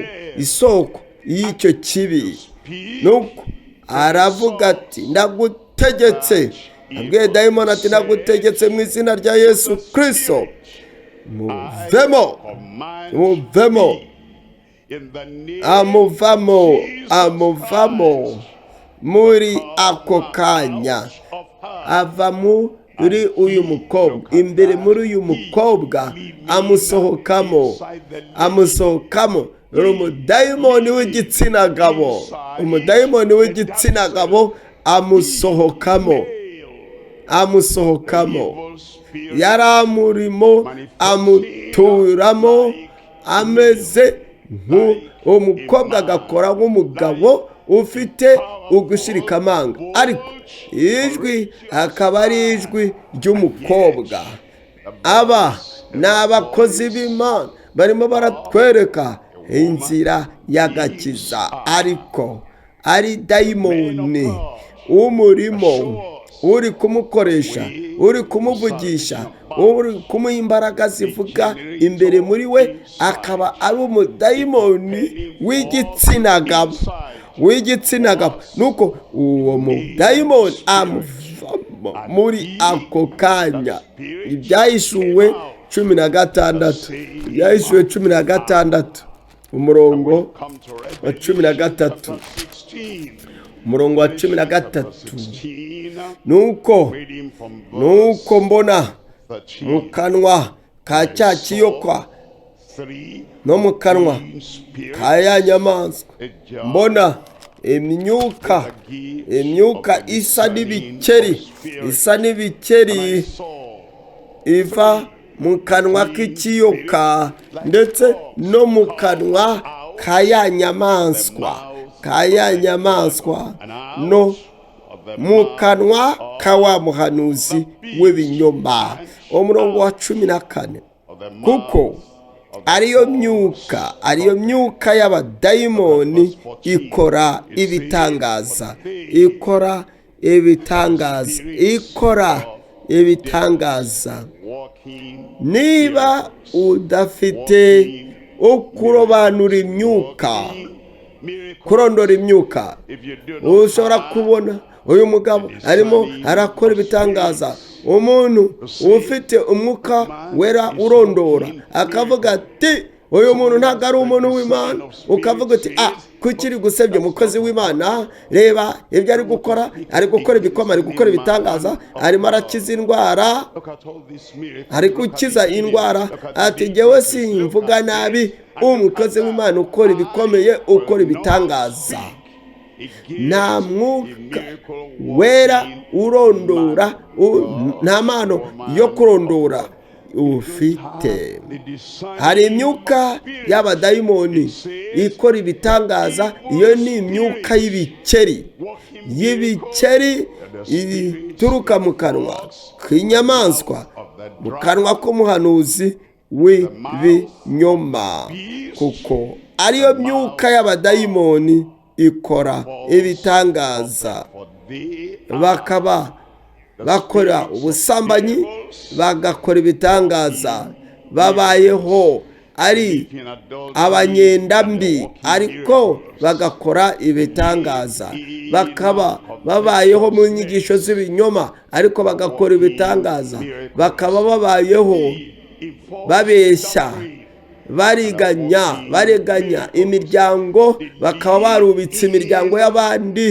[SPEAKER 1] y'icyo kibi. nuko aravuga ati ndagutegetse, abwiye dayimoni ati ndagutegetse mu izina rya Yesu Kristo, muvemo. amuvamo muri ako kanya, ava muri uyu mukobwa, imbere muri uyu mukobwa amusohokamo. umudayimoni w'igitsina gabo amusohokamo. yari amurimo amuturamo, ameze umukobwa agakora nk'umugabo ufite ugushirika amanga, ariko ijwi akaba ari ijwi ry'umukobwa. aba ni abakozi b'Imana barimo baratwereka inzira y'agakiza, ariko ari dayimoni w'umurimo uri kumukoresha, uri kumuvugisha, uri kumuha imbaraga zivuga imbere muri we. akaba ari umudayimoni w'igitsina gabo. nuko uwo mudayimoni amuvamo muri ako kanya. Ibyahishuwe 16 umurongo wa 13. nuko mbona mu kanwa ka cya kiyokwa no mu kanwa ka ya nyamaswa, mbona imyuka isa n'ibikeri iva mu kanwa k'ikiyoka ndetse no mu kanwa ka ya nyamaswa no mu kanwa ka wa muhanuzi w'ibinyoma. umurongo wa 14. kuko ariyo myuka y'abadayimoni ikora ibitangaza. niba udafite ukurobanura imyuka, kurondora imyuka, ushobora kubona uyu mugabo arimo arakora ibitangaza. umuntu ufite umwuka wera urondora akavuga ati uyu muntu ntabwo ari umuntu w'Imana, ukavuga uti kuki uri gusebya umukozi w'Imana? reba ibyo ari gukora ibikoma, ari gukora ibitangaza, arimo arakiza indwara, ari gukiza indwara. ati jyewe simvuga nabi umukozi w'Imana ukora ibikomeye, ukora ibitangaza. nta mwuka wera urondora, nta mpano yo kurondora ufite. hari imyuka y'abadayimoni ikora ibitangaza. iyo ni imyuka y'ibikeri ituruka mu kanwa k'inyamaswa, mu kanwa k'umuhanuzi w'ibinyoma, kuko ariyo myuka y'abadayimoni ikora ibitangaza, bakaba bakora ubusambanyi bagakora ibitangaza, babayeho ari abanyendambi ariko bagakora ibitangaza, bakaba babayeho mu nyigisho z'ibinyoma ariko bagakora ibitangaza, bakaba babayeho babeshya, bariganya imiryango, bakaba barubitse imiryango y'abandi,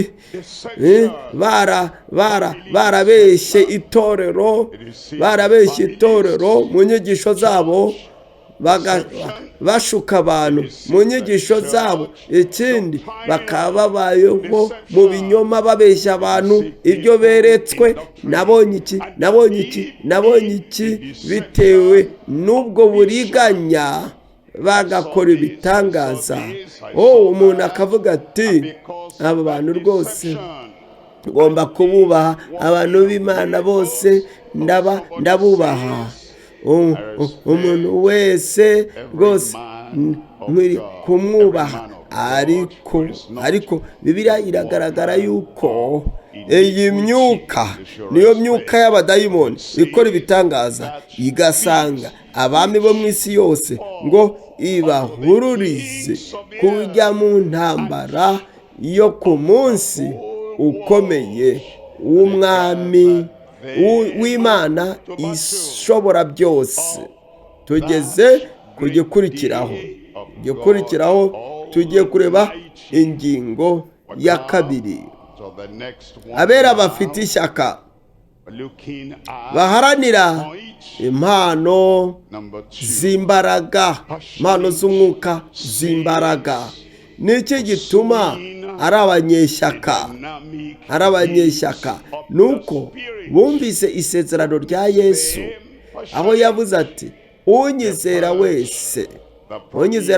[SPEAKER 1] barabeshye itorero mu nyigisho zabo, bashuka abantu mu nyigisho zabo. Ikindi bakaba babayeho mu binyoma, babeshya abantu ibyo beretswe, nabonye iki, bitewe n'ubwo buriganya bagakora ibitangaza. Umuntu akavuga ati aba bantu rwose ngomba kububaha, abantu b'Imana bose ndabubaha, umuntu wese rwose muri kumwubaha. Ariko Bibiliya iragaragara yuko iyi myuka niyo myuka y'abadayimoni ikora ibitangaza, igasanga abami bo mu isi yose ngo ibahururize kujya mu ntambara yo ku munsi ukomeye w'umwami w'Imana ishobora byose. Tugeze ku gikurikiraho tugiye kureba ingingo ya kabiri. Abera bafite ishyaka baharanira impano z'imbaraga, impano z'umwuka z'imbaraga. Niki gituma ari abanyeshyaka? Nuko bumvise isezerano rya Yesu, aho yavuze ati unyizera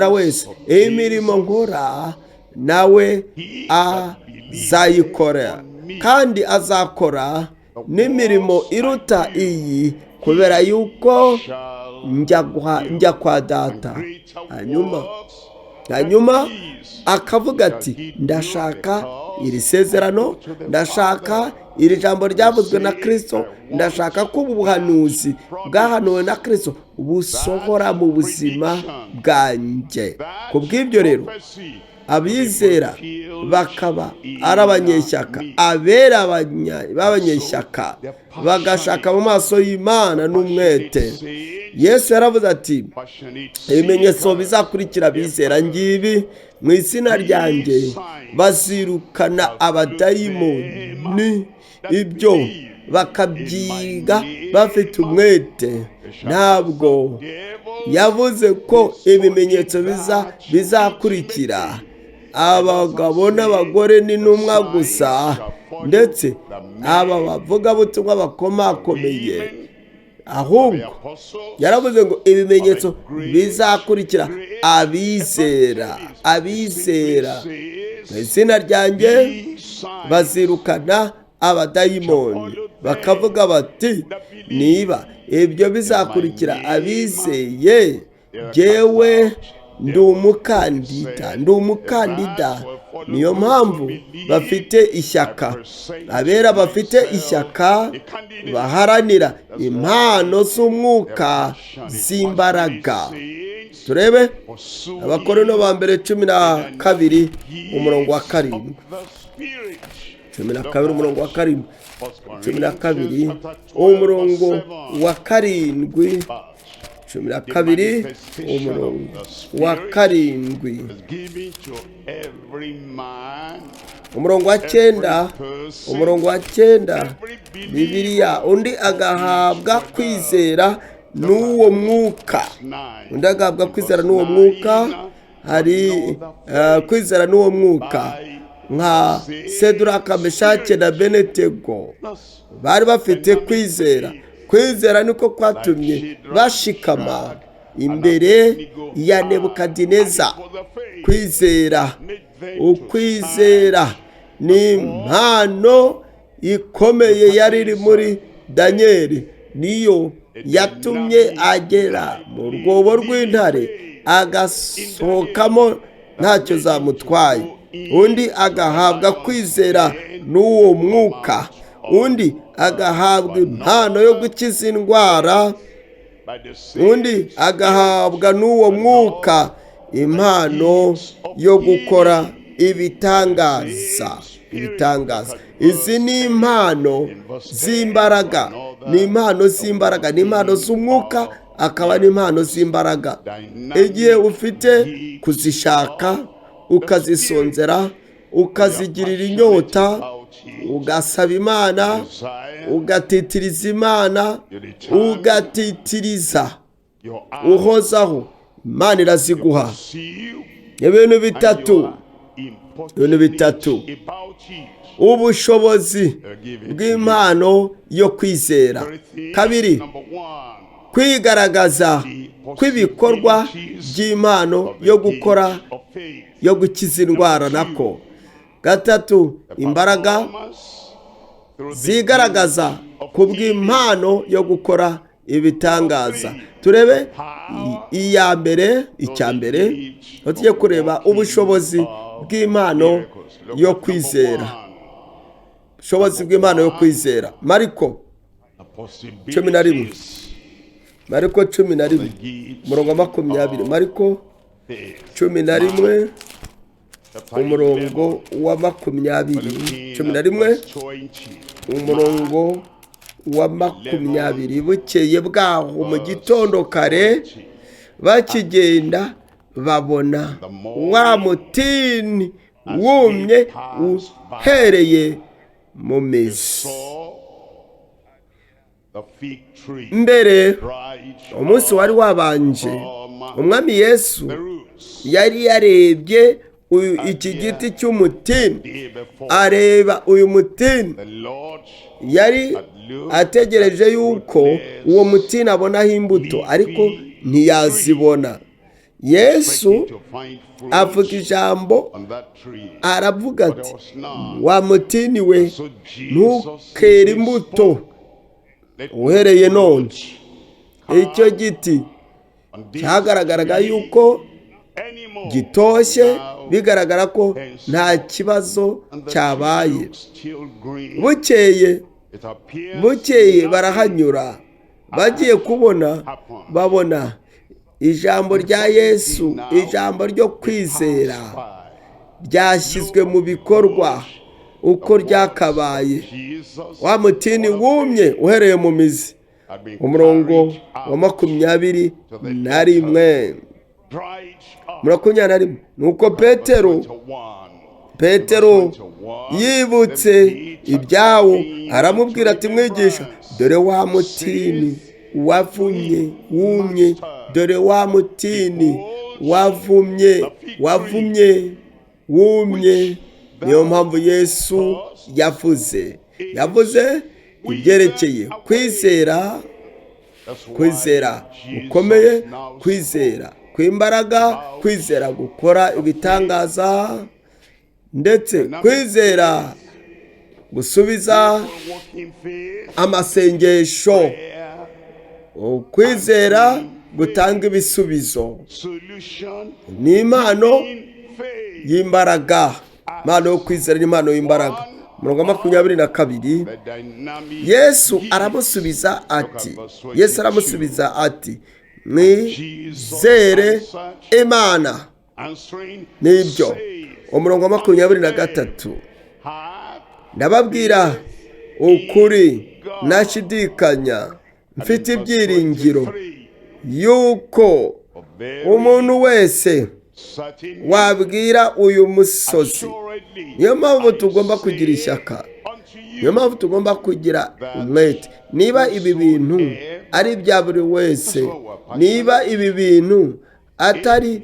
[SPEAKER 1] wese imirimo nkora nawe azayikora, kandi azakora n'imirimo iruta iyi, kubera yuko njya kwa Data. Hanyuma akavuga ati ndashaka iri sezerano, ndashaka iri jambo ryavuzwe na Kristo, ndashaka ko ubu buhanuzi bwahanuwe na Kristo busohora mu buzima bwanjye. Ku bw'ibyo rero abizera bakaba ari abanyeshyaka, abera b'abanyeshyaka bagashaka mu maso y'Imana n'umwete. Yesu yaravuze ati ibimenyetso bizakurikira abizera ngibi: mu izina ryanjye bazirukana abadayimoni. Ibyo bakabyiga bafite umwete. Ntabwo yavuze ko ibimenyetso bizakurikira abagabo n'abagore n'intumwa gusa, ndetse aba bavugabutumwa bakomakomeye, ahubwo yaravuze ngo ibimenyetso bizakurikira abizera. Mu izina ryanjye bazirukana abadayimoni. Bakavuga bati niba ibyo bizakurikira abizeye, jyewe ndi umukandida. Niyo mpamvu bafite ishyaka. Abera bafite ishyaka baharanira impano z'umwuka z'imbaraga. Turebe Abakorinto ba mbere 12 umurongo wa 7. 12 umurongo wa 7. 12 umurongo wa 7. 12 umurongo wa 7. Umurongo wa 9. Umurongo wa 9. Bibiliya: undi agahabwa kwizera n'uwo mwuka. Undi agahabwa kwizera n'uwo mwuka. Hari kwizera n'uwo mwuka nka Seduraka, Meshake na Benedego bari bafite kwizera. Kwizera niko kwatumye bashikama imbere ya Nebukadineza. Ukwizera ni impano ikomeye yari iri muri Danieli, niyo yatumye agera mu rwobo rw'intare agasohokamo ntacyo zamutwaye. undi agahabwa kwizera n'uwo mwuka, undi agahabwa impano yo gukiza indwara, undi agahabwa n'uwo mwuka impano yo gukora ibitangaza. Izi ni impano z'imbaraga, ni impano z'imbaraga, ni impano z'umwuka, akaba n'impano z'imbaraga. Igihe ufite kuzishaka, ukazisonzera, ukazigirira inyota, ugasaba Imana, ugatitiriza Imana, ugatitiriza, uhozaho, Imana iraziguha. Ibintu bitatu: ubushobozi bw'impano yo kwizera. Kabiri, kwigaragaza kw'ibikorwa by'impano yo gukora, yo gukiza indwara nako. Gatatu, imbaraga zigaragaza ku bw'impano yo gukora ibitangaza. Turebe icya mbere, tugiye kureba ubushobozi bw'impano yo kwizera. Ubushobozi bw'impano yo kwizera. Mariko 11, umurongo wa 20. Mariko 11 umurongo wa 20. 11 umurongo wa 20. Bukeye bwaho mu gitondo kare bakigenda, babona wa mutini wumye uhereye mu mizi. Mbere umunsi wari wabanje, umwami Yesu yari yarebye iki giti cy'umutini, areba uyu mutini, yari ategereje yuko uwo mutini abonaho imbuto, ariko ntiyazibona. Yesu avuga ijambo, aravuga ati, wa mutini we, ntukere imbuto uhereye none. Icyo giti cyagaragaraga yuko gitoshye, bigaragara ko nta kibazo cyabaye. Bukeye barahanyura, bagiye kubona, babona ijambo rya Yesu, ijambo ryo kwizera ryashyizwe mu bikorwa uko ryakabaye. Wa mutini wumye uhereye mu mizi. Umurongo wa 21. Nuko Petero yibutse ibyawo, aramubwira ati, mwigisha, dore wa mutini wumye, dore wa mutini wumye. Niyo mpamvu Yesu yavuze ibyerekeye kwizera gukomeye, kwizera kw'imbaraga, kwizera gukora ibitangaza, ndetse kwizera gusubiza amasengesho, kwizera gutanga ibisubizo. Ni impano y'imbaraga. Impano yo kwizera ni impano y'imbaraga. Umurongo wa 22. Yesu aramusubiza ati, mwizere Imana. Nibyo. Umurongo wa 23. Ndababwira ukuri, ntashidikanya, mfite ibyiringiro yuko umuntu wese wabwira uyu musozi. Niyo mpamvu tugomba kugira ishyaka, niyo mpamvu tugomba kugira umwete. Niba ibi bintu ari ibya buri wese, niba ibi bintu atari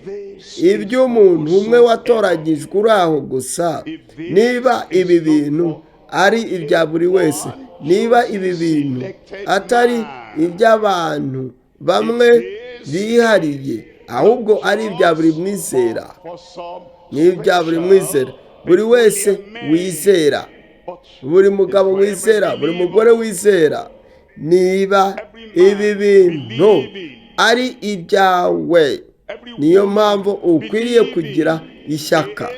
[SPEAKER 1] iby'umuntu umwe watoranyijwe uri aho gusa, niba ibi bintu ari ibya buri wese, niba ibi bintu atari iby'abantu bamwe bihariye, ahubwo ari ibya buri mwizera, ni ibya buri mwizera, buri wese wizera, buri mugabo wizera, buri mugore wizera. Niba ibi bintu ari ibyawe, niyo mpamvu ukwiriye kugira ishyaka,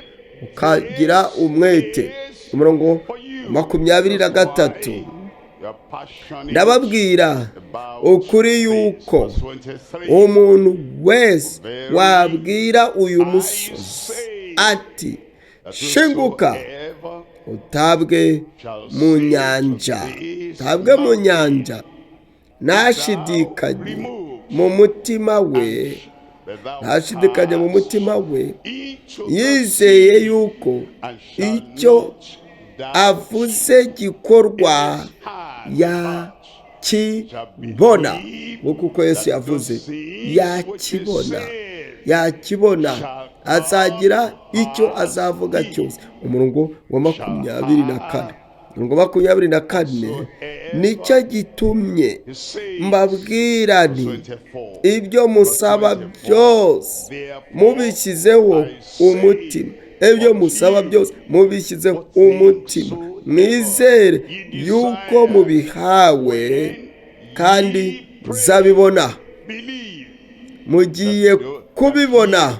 [SPEAKER 1] ukagira umwete. Umurongo 23, ndababwira ukuri yuko umuntu wese wabwira uyu musozi ati shinguka utabwe mu nyanja, ntashidikanye mu mutima we, yizeye yuko icyo avuze gikorwa yakibona. nk'uko uko Yesu yavuze yakibona, azagira icyo azavuga cyose. umurongo wa 24 nicyo gitumye mbabwira nti ibyo musaba byose mubishyizeho umutima, mwizere yuko mubihawe kandi muzabibona. mugiye kubibona.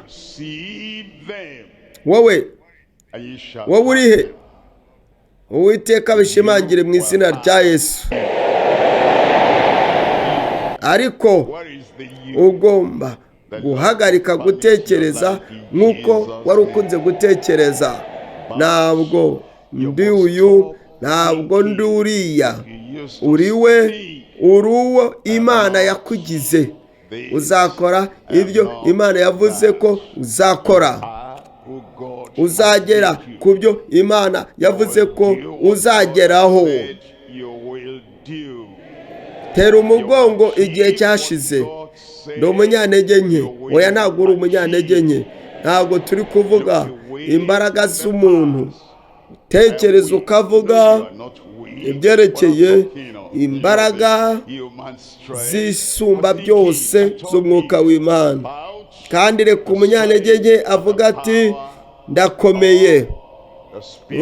[SPEAKER 1] wowe uri he? Uwiteka bishimangire mu izina rya Yesu. ariko ugomba guhagarika gutekereza nk'uko wari ukunze gutekereza. ntabwo ndi uyu, ntabwo ndi uriya. uri uwo Imana yakugize. uzakora ibyo Imana yavuze ko uzakora. uzagera ku byo Imana yavuze ko uzageraho. tera umugongo igihe cyashize. ndi umunyantege nke. oya, ntabwo uri umunyantege nke. ntabwo turi kuvuga imbaraga z'umuntu. tekereza ukavuga ibyerekeye imbaraga zisumba byose z'umwuka w'Imana. kandi reka umunyantege nke avuga ati ndakomeye.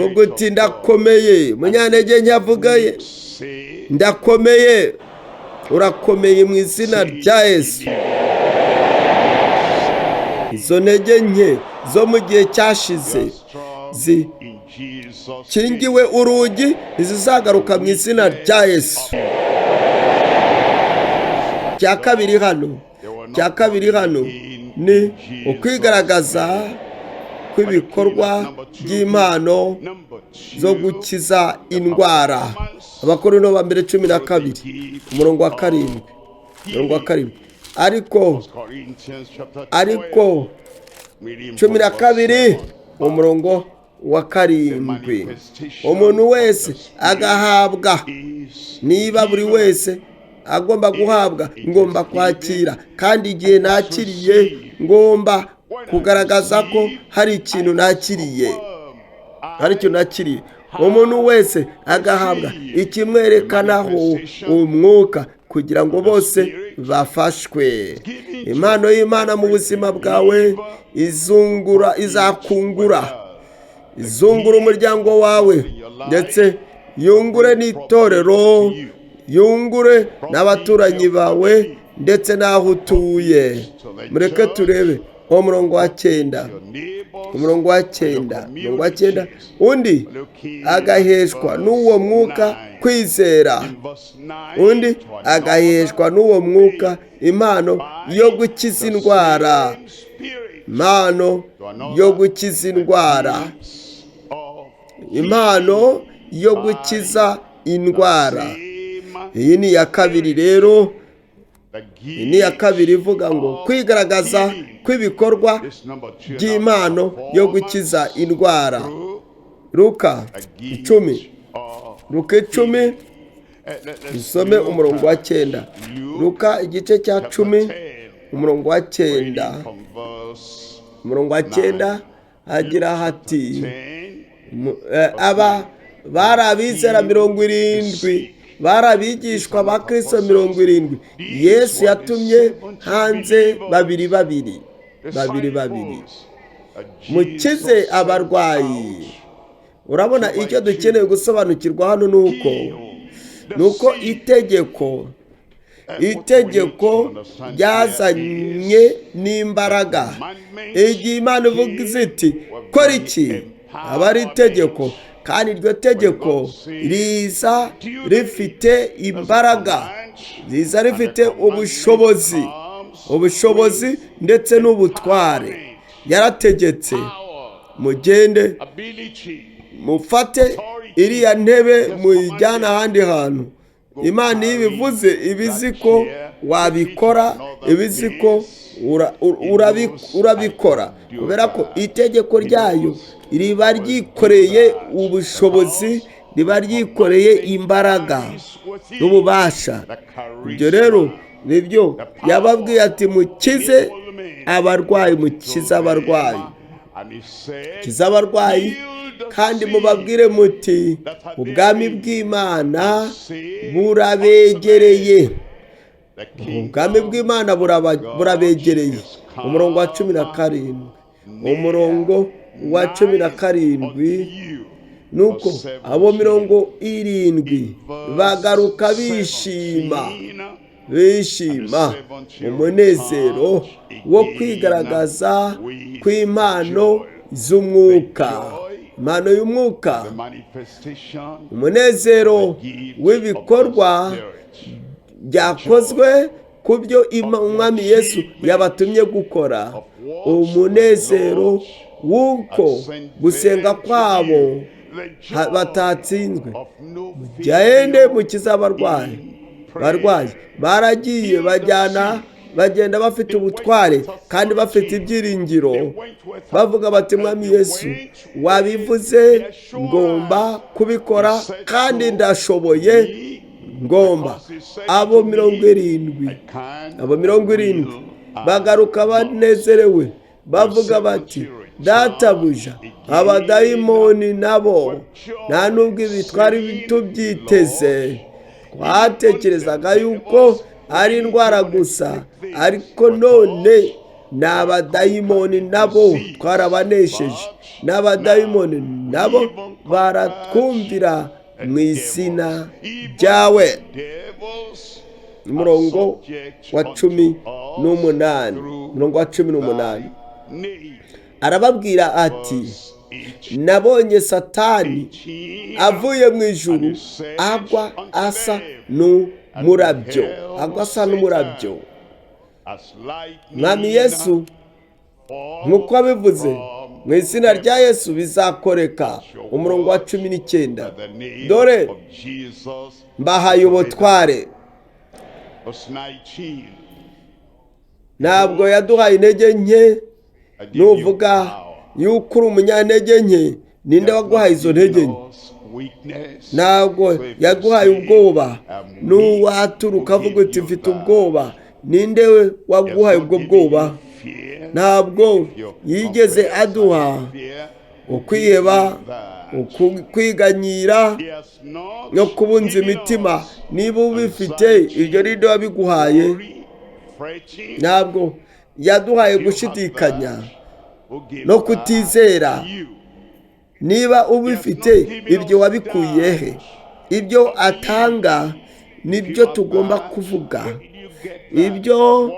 [SPEAKER 1] ubwo uti ndakomeye. umunyantege nke avuga ndakomeye. urakomeye mu izina rya Yesu. izo ntege nke zo mu gihe cyashize kingiwe urugi, ntizizagaruka mu izina rya Yesu. cya kabiri hano ni ukwigaragaza kw'ibikorwa by'impano zo gukiza indwara. Abakorinto ba mbere 12 umurongo wa 7. ariko 12 umurongo wa 7, umuntu wese agahabwa. niba buri wese agomba guhabwa, ngomba kwakira, kandi igihe nakiriye ngomba kugaragaza ko hari ikintu nakiriye. umuntu wese agahabwa ikimwerekanaho umwuka kugira ngo bose bafashwe. impano y'Imana mu buzima bwawe izakungura umuryango wawe, ndetse yungure n'itorero, yungure n'abaturanyi bawe, ndetse n'aho utuye. mureke turebe umurongo wa 9. undi agaheshwa n'uwo mwuka kwizera, undi agaheshwa n'uwo mwuka impano yo gukiza indwara. impano yo gukiza indwara. iyi ni iya kabiri rero. iyi ni iya kabiri ivuga ngo kwigaragaza kw'ibikorwa by'impano yo gukiza indwara. Luka 10 dusome umurongo wa 9. Luka igice cya 10 umurongo wa 9 hagira hati aba bari abizera 70, bari abigishwa ba Kristo 70. Yesu yatumye hanze babiri. mukize abarwayi. urabona icyo dukeneye gusobanukirwa hano nuko itegeko itegeko ryazanye n'imbaraga. igihe Imana ivuga iti kora iki, aba ari itegeko, kandi iryo tegeko riza rifite imbaraga, riza rifite ubushobozi ndetse n'ubutware. Yarategetse, mugende mufate iriya ntebe muyijyana ahandi hantu. Imana iyo ibivuze ibizi ko wabikora, ibizi ko urabikora, kubera ko itegeko ryayo riba ryikoreye ubushobozi, riba ryikoreye imbaraga n'ububasha. Ibyo rero nibyo yababwiye ati mukize abarwayi, mukize abarwayi, mukize abarwayi, kandi mubabwire muti ubwami bw'Imana burabegereye. Ubwami bw'Imana burabegereye. Umurongo wa 17, umurongo wa 17, nuko abo 70 bagaruka bishima umunezero wo kwigaragaza kw'impano z'umwuka, impano y'umwuka, umunezero w'ibikorwa byakozwe ku byo Umwami Yesu yabatumye gukora, umunezero w'uko gusenga kwabo batatsinzwe. Mugende mukize abarwayi. Baragiye bagenda bafite ubutware kandi bafite ibyiringiro, bavuga bati Mwami Yesu wabivuze, ngomba kubikora kandi ndashoboye, ngomba. Abo 70 bagaruka banezerewe, bavuga bati databuja, abadayimoni nabo nta nubwo ibi twari tubyiteze, twatekerezaga yuko ari indwara gusa, ariko none n'abadayimoni nabo twarabanesheje, n'abadayimoni nabo baratwumvira mu izina ryawe. Umurongo wa 18, arababwira ati nabonye Satani avuye mu ijuru agwa asa n'umurabyo, Mwami Yesu nk'uko abivuze, mu izina rya Yesu bizakoreka. Umurongo wa 19, dore mbahaye ubutware. Ntabwo yaduhaye intege nke. Nuvuga yuko uri umunyantege nke, ninde waguhaye izo ntege nke? Ntabwo yaguhaye ubwoba. Nuwaturuka avuga uti mfite ubwoba, ninde waguhaye ubwo bwoba? Ntabwo yigeze aduha ukwiheba, kwiganyira no kubunza imitima. Niba ubifite, iryo ninde wabiguhaye? Ntabwo yaduhaye gushidikanya no kutizera. Niba ubifite, ibyo wabikuye he? Ibyo atanga nibyo tugomba kuvuga, ibyo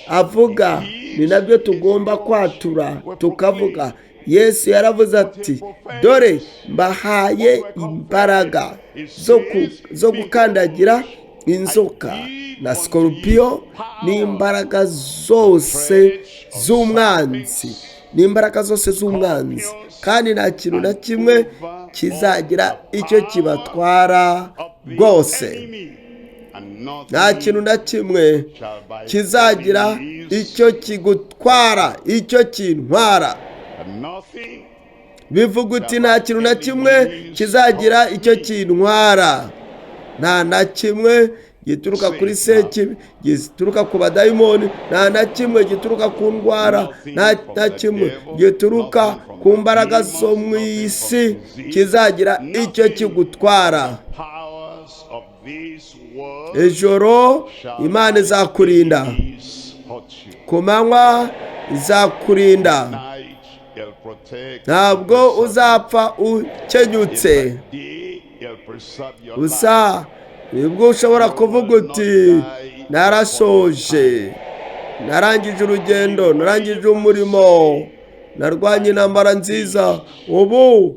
[SPEAKER 1] avuga ni nabyo tugomba kwatura tukavuga. Yesu yaravuze ati dore mbahaye imbaraga zo gukandagira inzoka na sikorupiyo n'imbaraga zose z'umwanzi, kandi nta kintu na kimwe kizagira icyo kibatwara rwose. Nta kintu na kimwe kizagira icyo kigutwara, icyo kintwara. Bivuga uti nta kintu na kimwe kizagira icyo kintwara. Nta na kimwe gituruka kuri sekibi, gituruka ku badayimoni, nta na kimwe gituruka ku ndwara, nta na kimwe gituruka ku mbaraga zo mu isi kizagira icyo kigutwara. Ijoro Imana izakurinda, ku manywa izakurinda. Ntabwo uzapfa ukenyutse. Gusa nibwo ushobora kuvuga uti narashoje, narangije urugendo, narangije umurimo, narwanye intambara nziza, ubu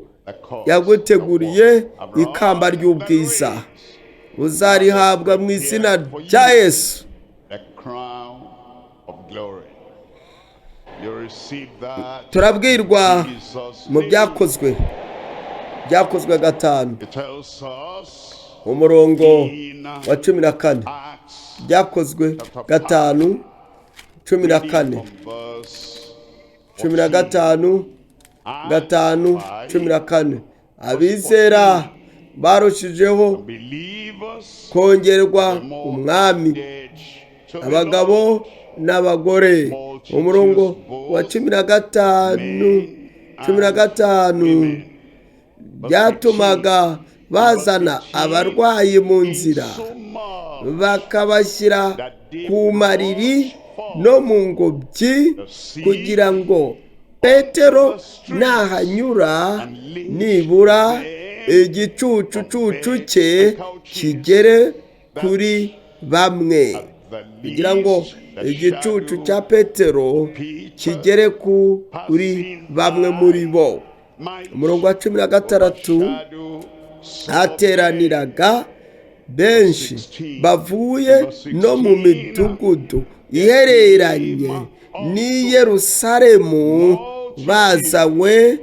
[SPEAKER 1] yaguteguriye ikamba ry'ubwiza, uzarihabwa mu izina rya Yesu. Turabwirwa mu byakozwe 5 umurongo wa 14, byakozwe 5 14, 15 5 14. Abizera barushijeho kongerwa umwami, abagabo n'abagore. Umurongo wa 15 byatumaga bazana abarwayi mu nzira, bakabashyira ku mariri no mu ngobyi, kugira ngo Petero nahanyura nibura igicucucucu cye kigere kuri bamwe, kugira ngo igicucu cya Petero kigere kuri bamwe muri bo. Umurongo wa 16, hateraniraga benshi bavuye no mu midugudu ihereranye n'i Yerusalemu, bazanywe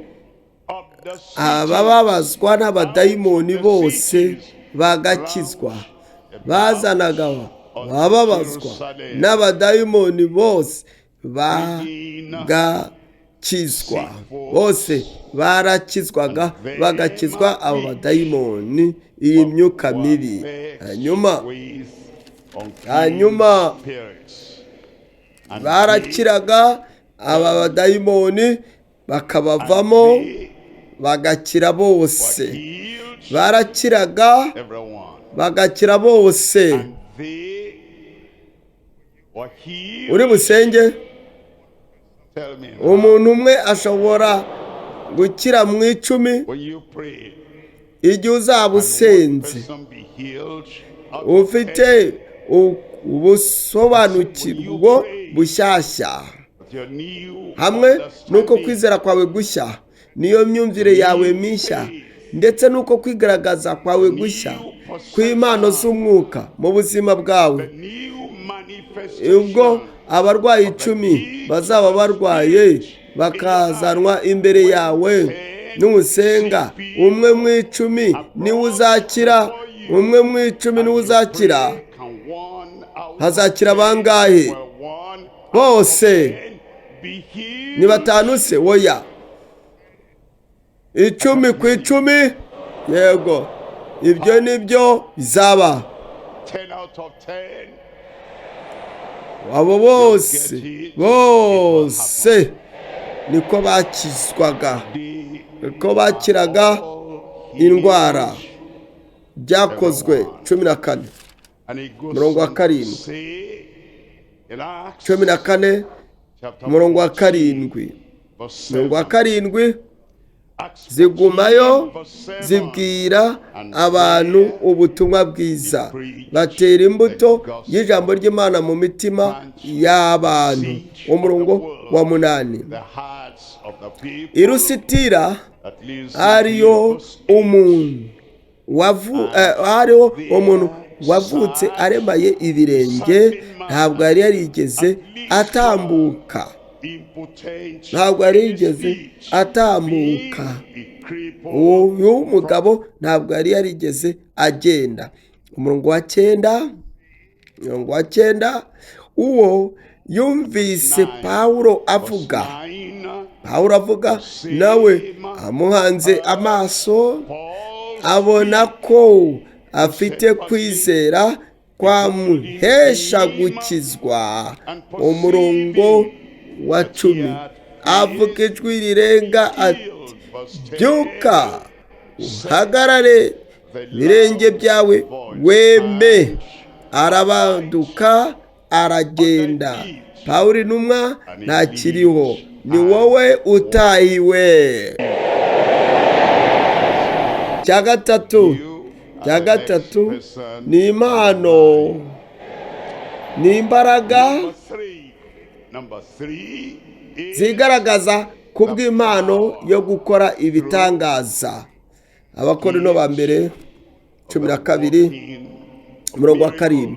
[SPEAKER 1] abababazwa n'abadayimoni bose bagakizwa. Bazanaga abababazwa n'abadayimoni bose bagakizwa. Bose barakizwaga, bagakizwa abo badayimoni, iyi myuka mibi. Hanyuma barakiraga aba badayimoni, bakabavamo, bagakira bose. Barakiraga bagakira bose. Uri busenge, umuntu umwe ashobora gukira mu 10 igihe uzaba usenze, ufite ubusobanukirwa bushyashya, hamwe nuko kwizera kwawe gushya, niyo myumvire yawe mishya, ndetse nuko kwigaragaza kwawe gushya kw'impano z'umwuka mu buzima bwawe. Ubwo abarwayi 10 bazaba barwaye, bakazanwa imbere yawe, n'usenga umwe mu 10 niwe uzakira, umwe mu 10 niwe uzakira. Hazakira bangahe? Bose ni 5 se? Oya, 10 ku 10. Yego, ibyo nibyo bizaba. Abo bose niko bakizwaga, niko bakiraga indwara. Byakozwe 14 umurongo wa 7, 14 umurongo wa 7, umurongo wa 7. Zigumayo zibwira abantu ubutumwa bwiza, batera imbuto y'ijambo ry'Imana mu mitima y'abantu. Umurongo wa 8. Irusitira ariyo umuntu wavutse aremaye ibirenge, ntabwo yari yarigeze atambuka, uyu mugabo ntabwo yari yarigeze agenda. Umurongo wa 9, uwo yumvise Pawulo avuga, nawe amuhanze amaso, abona ko afite kwizera kwamuhesha gukizwa. Umurongo wa 10, avuga ijwi rirenga ati, byuka uhagarare, birenge byawe weme. Arabaduka aragenda. Pawulo intumwa ntakiriho, ni wowe utahiwe. Cya gatatu ni impano ni imbaraga
[SPEAKER 2] Number three is
[SPEAKER 1] zigaragaza ku bw'impano yo gukora ibitangaza. Abakorinto ba mbere 12 umurongo wa 7.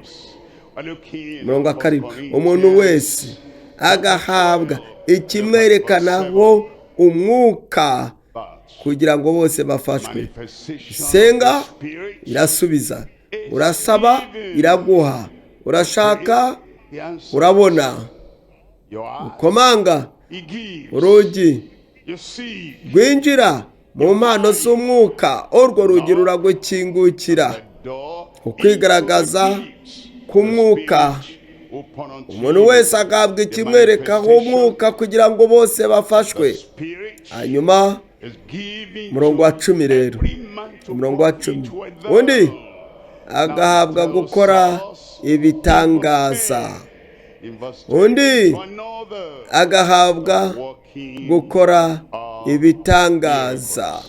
[SPEAKER 1] Umurongo wa 7, umuntu wese agahabwa ikimwerekanaho umwuka kugira ngo bose bafashwe. Senga, irasubiza. Urasaba, iraguha. Urashaka, urabona. Ukomanga, urugi rwinjira mu mpano z'umwuka, urwo rugi ruragukingukira. Ukwigaragaza k'umwuka, umuntu wese agahabwa ikimwerekaho umwuka kugira ngo bose bafashwe. Hanyuma umurongo wa 10 rero, umurongo wa 10, undi agahabwa gukora ibitangaza. Undi agahabwa gukora ibitangaza.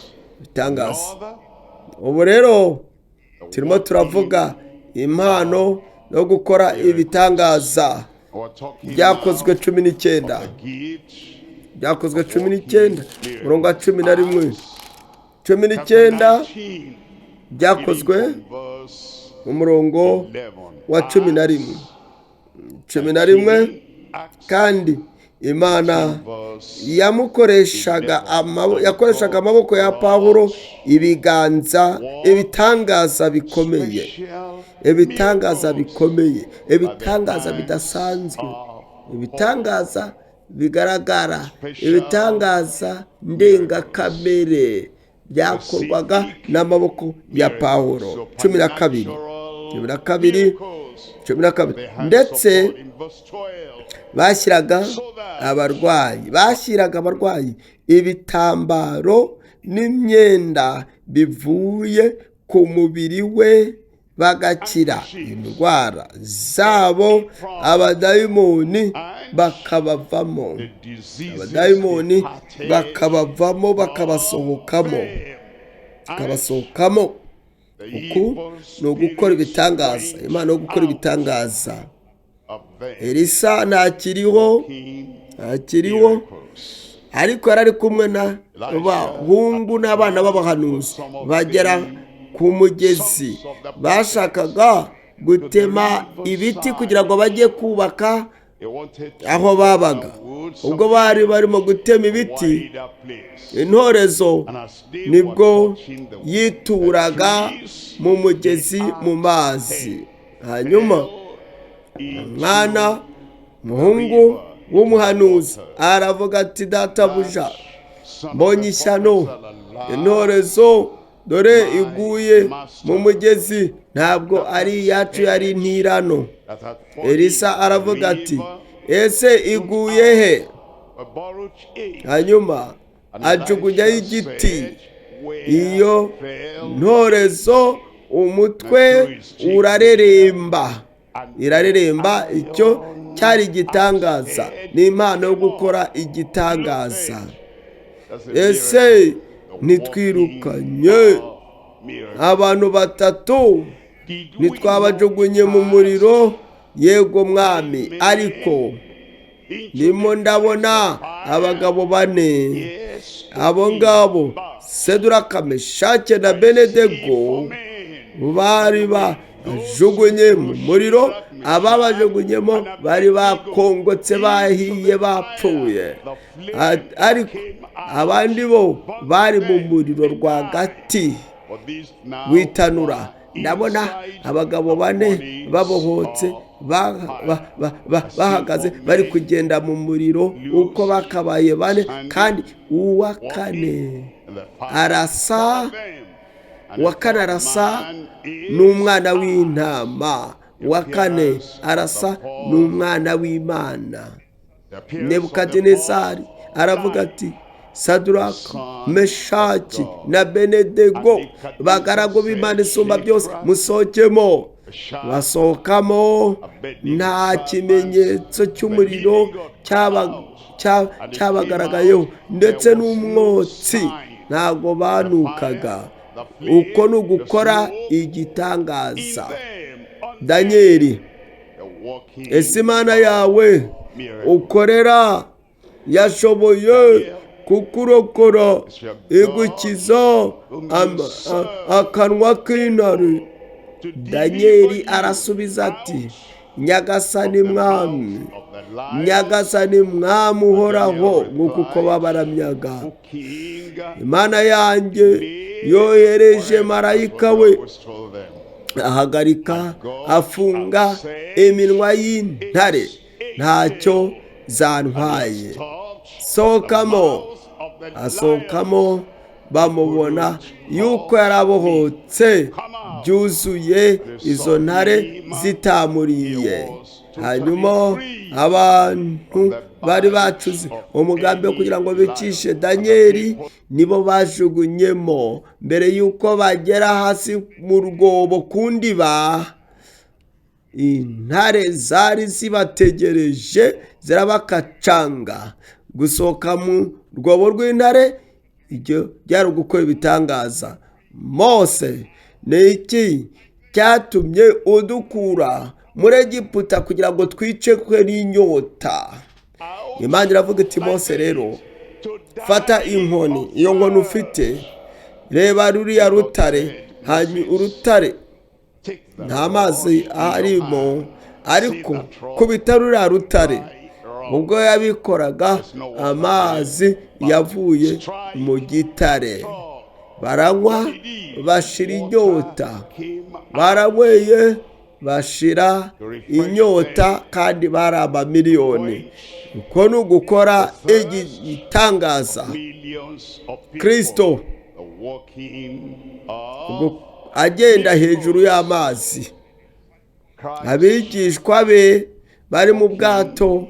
[SPEAKER 1] Ubu rero turimo turavuga impano yo gukora ibitangaza. Byakozwe 19, byakozwe 19 umurongo wa 11, 19 byakozwe umurongo wa 11, 11. Kandi Imana yakoreshaga amaboko ya Pawulo ibiganza, ibitangaza bikomeye, ibitangaza bikomeye, ibitangaza bidasanzwe, ibitangaza bigaragara, ibitangaza ndengakamere byakorwaga n'amaboko ya Pawulo. 12 ndetse bashyiraga abarwayi ibitambaro n'imyenda bivuye ku mubiri we, bagakira indwara zabo. Abadayimoni bakabavamo, abadayimoni bakabavamo, bakabasohokamo. Uku ni ugukora ibitangaza, Imana yo gukora ibitangaza. Elisa ntakiriho, ariko yari ari kumwe n'abahungu n'abana b'abahanuzi. Bagera ku mugezi, bashakaga gutema ibiti kugira ngo bajye kubaka aho babaga. Ubwo bari barimo gutema ibiti, intorezo nibwo yituraga mu mugezi, mu mazi. Hanyuma umwana, umuhungu w'umuhanuzi, aravuga ati, databuja, mbonye ishyano, intorezo dore iguye mu mugezi, ntabwo ari iyacu, yari intirano. Elisa aravuga ati, ese iguye he? Hanyuma ajugunyaho igiti. Iyo ntorezo umutwe irareremba. Icyo cyari igitangaza, ni impano yo gukora igitangaza. Ese ntitwirukanye abantu 3, ntitwabajugunye mu muriro? Yego mwami, ariko ndimo ndabona abagabo 4. Abo ngabo Seduraka, Meshake na Abedenego bari bajugunye mu muriro. Ababajugunyemo bari bakongotse, bahiye, bapfuye, ariko abandi bo bari mu muriro rwagati witanura. Ndabona abagabo 4 babohotse, bahagaze, bari kugenda mu muriro uko bakabaye 4. Kandi uwa 4 arasa, n'umwana w'intama. Uwa 4 arasa n'umwana w'Imana. Nebukadinezari aravuga ati, Saduraka, Meshaki na Abedenego, bagaragu b'Imana isumba byose, musohokemo. Basohokamo, nta kimenyetso cy'umuriro cyabagaragayeho, ndetse n'umwotsi ntabwo banukaga. Uko ni ugukora igitangaza. Danieli
[SPEAKER 2] working
[SPEAKER 1] ese imana yawe
[SPEAKER 2] miracle.
[SPEAKER 1] ukorera yashoboye kukurokora igukiza akanwa k'intare. Daniyeli arasubiza ati, nyagasani mwami, nyagasani mwami uhoraho, nk'uko uko babaramyaga, imana yanjye yohereje marayika we ahagarika afunga iminwa y'intare, ntacyo zantwaye. sohokamo. asohokamo, bamubona yuko yarabohotse byuzuye, izo ntare zitamuriye. hanyuma abantu bari bacuze umugambi wo kugira ngo bicishe Daniyeli nibo bajugunyemo mbere yuko bagera hasi mu rwobo ku ndiba. intare zari zibategereje zirabakacanga. gusohoka mu rwobo rw'intare ibyo byari ugukora ibitangaza. Mose, ni iki cyatumye udukura muri Egiputa kugira ngo twicekwe n'inyota? Imana iravuga iti, Mose rero fata inkoni, iyo nkoni ufite, reba ruriya rutare, hanyuma urutare nta mazi arimo, ariko kubita ruriya rutare. ubwo yabikoraga amazi yavuye mu gitare, baranywa bashira inyota, baranyweye bashira inyota, kandi bari amamiliyoni. uko ni ugukora igitangaza. Kristo agenda hejuru y'amazi, abigishwa be bari mu bwato,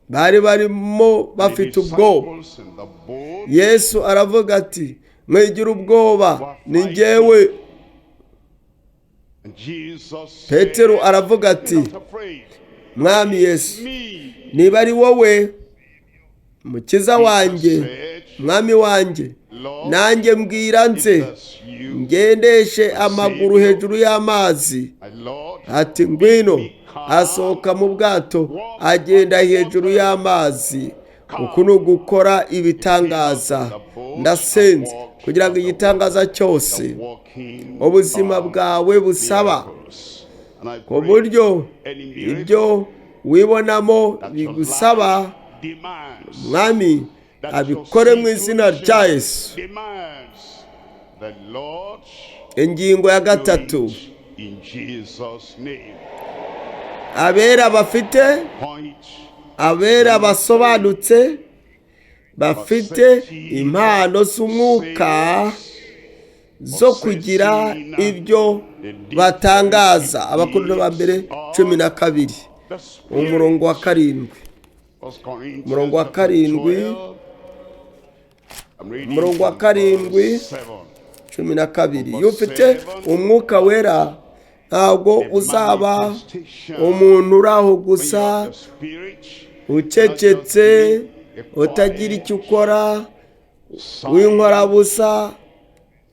[SPEAKER 1] bari barimo bafite ubwoba. Yesu aravuga ati, mwigira ubwoba, ni njyewe. Petero aravuga ati, mwami Yesu, niba ari wowe mukiza wanjye, mwami wanjye, nanjye mbwira nze ngendeshe amaguru hejuru y'amazi. ati ngwino. asohoka mu bwato agenda hejuru y'amazi. uku ni ugukora ibitangaza. ndasenze kugira ngo igitangaza cyose ubuzima bwawe busaba, ku buryo ibyo wibonamo bigusaba, mwami abikore mu izina rya Yesu. ingingo ya gatatu, abera bafite, abera basobanutse, bafite impano z'umwuka zo kugira ibyo batangaza. Abakorinto ba mbere 12 umurongo wa 7. umurongo wa 7, umurongo wa 7 12. iyo ufite umwuka wera, ntabwo uzaba umuntu uraho gusa ucecetse, utagira icyo ukora, w'inkorabusa.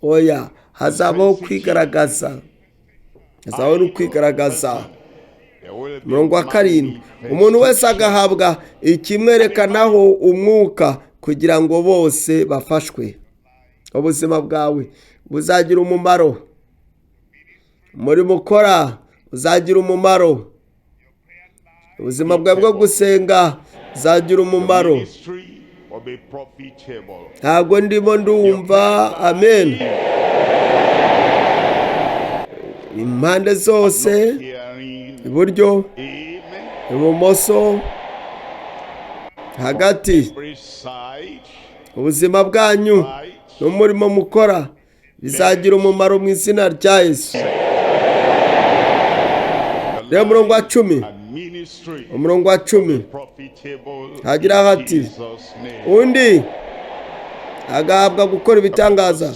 [SPEAKER 1] oya, hazabaho kwigaragaza, hazabaho no kwigaragaza. umurongo wa 7, umuntu wese agahabwa ikimwerekanaho umwuka, kugira ngo bose bafashwe. ubuzima bwawe buzagira umumaro, muri mukora uzagira umumaro, ubuzima bwawe bwo gusenga buzagira umumaro. ntabwo ndimo ndumva. amen. impande zose, iburyo, ibumoso, hagati, ubuzima bwanyu n'umurimo mukora bizagira umumaro mu izina rya Yesu. rero umurongo wa 10, umurongo wa 10 hagira hati, undi agahabwa gukora ibitangaza,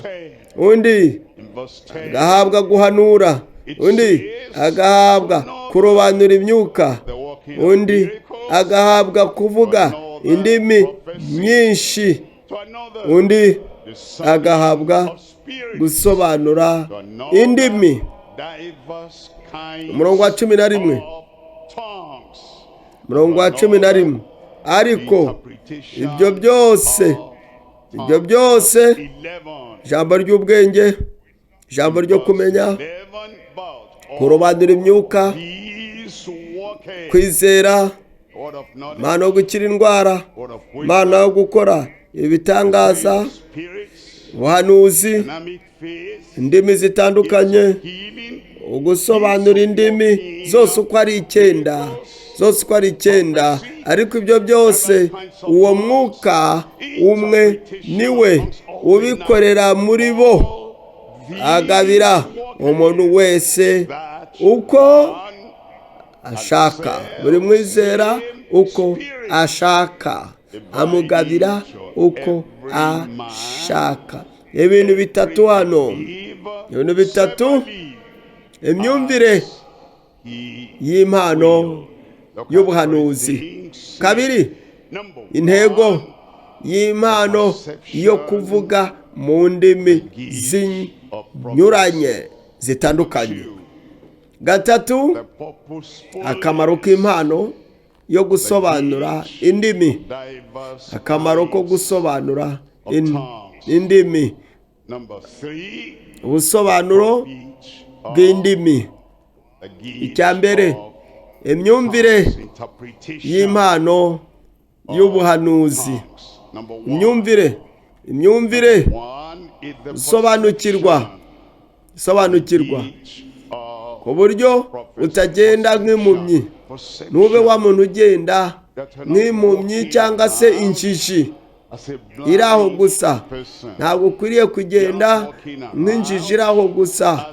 [SPEAKER 1] undi agahabwa guhanura, undi agahabwa kurobanura imyuka, undi agahabwa kuvuga indimi nyinshi, undi agahabwa gusobanura indimi. umurongo wa 11,
[SPEAKER 2] of tongues.
[SPEAKER 1] umurongo wa 11. Ariko ibyo byose
[SPEAKER 2] 11,
[SPEAKER 1] ijambo ry'ubwenge, ijambo ryo kumenya,
[SPEAKER 2] 11, but
[SPEAKER 1] kurobanura imyuka,
[SPEAKER 2] these worketh,
[SPEAKER 1] kwizera,
[SPEAKER 2] word of knowledge,
[SPEAKER 1] impano yo gukira indwara,
[SPEAKER 2] word of
[SPEAKER 1] impano
[SPEAKER 2] wisdom,
[SPEAKER 1] yo gukora ibitangaza,
[SPEAKER 2] spirits,
[SPEAKER 1] ubuhanuzi,
[SPEAKER 2] dynamic faith,
[SPEAKER 1] indimi zitandukanye,
[SPEAKER 2] healing,
[SPEAKER 1] ugusobanura indimi, zose uko ari 9, zose uko ari 9. Ariko ibyo byose uwo mwuka umwe niwe ubikorera muri bo, agabira umuntu wese uko ashaka. Buri mwizera uko ashaka, amugabira uko ashaka. Ibintu bitatu hano, ibintu bitatu: imyumvire y'impano y'ubuhanuzi, kabiri intego y'impano yo kuvuga mu ndimi zinyuranye zitandukanye, gatatu akamaro k'impano yo gusobanura indimi, akamaro ko gusobanura indimi, ubusobanuro bw'indimi. Icya mbere, imyumvire y'impano y'ubuhanuzi. Imyumvire gusobanukirwa ku buryo utagenda nk'impumyi, ntube wa muntu ugenda nk'impumyi cyangwa se injiji iri aho gusa. Ntabwo ukwiriye kugenda nk'injiji iri aho gusa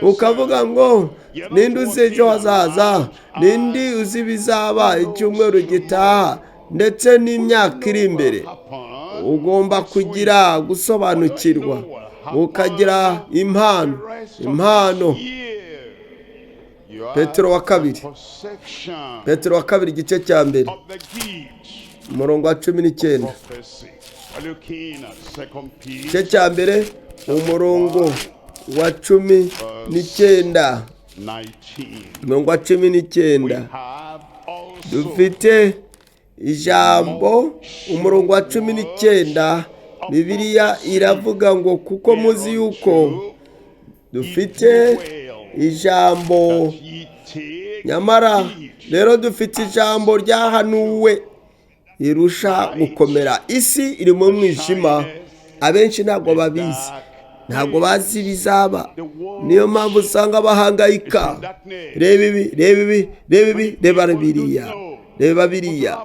[SPEAKER 1] ukavuga ngo ninde uzi ejo hazaza, ninde uzi ibizaba icyumweru gitaha ndetse n'imyaka iri imbere. Ugomba kugira gusobanukirwa, ukagira impano. Petero wa kabiri igice cya mbere umurongo wa 19, igice cya mbere umurongo wa 19, umurongo wa 19. Dufite ijambo, umurongo wa 19, Bibiliya iravuga ngo kuko muzi yuko dufite ijambo, nyamara rero dufite ijambo ryahanuwe rirusha gukomera. Isi iri mu mwijima, abenshi ntabwo babizi, ntabwo bazi ibizaba. Niyo mpamvu usanga bahangayika. Reba ibi, reba biriya,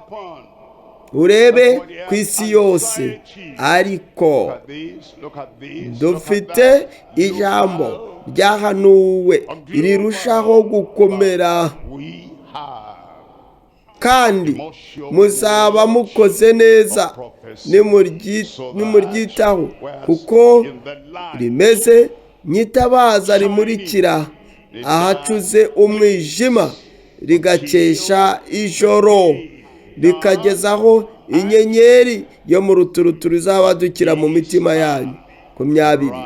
[SPEAKER 1] urebe ku isi yose. Ariko dufite ijambo ryahanuwe rirushaho gukomera, kandi muzaba mukoze neza nimuryitaho, kuko rimeze nk'itabaza rimurikira ahacuze umwijima, rigakesha ijoro, rikagezaho inyenyeri yo mu ruturuturu izabadukira mu mitima yanyu. 20.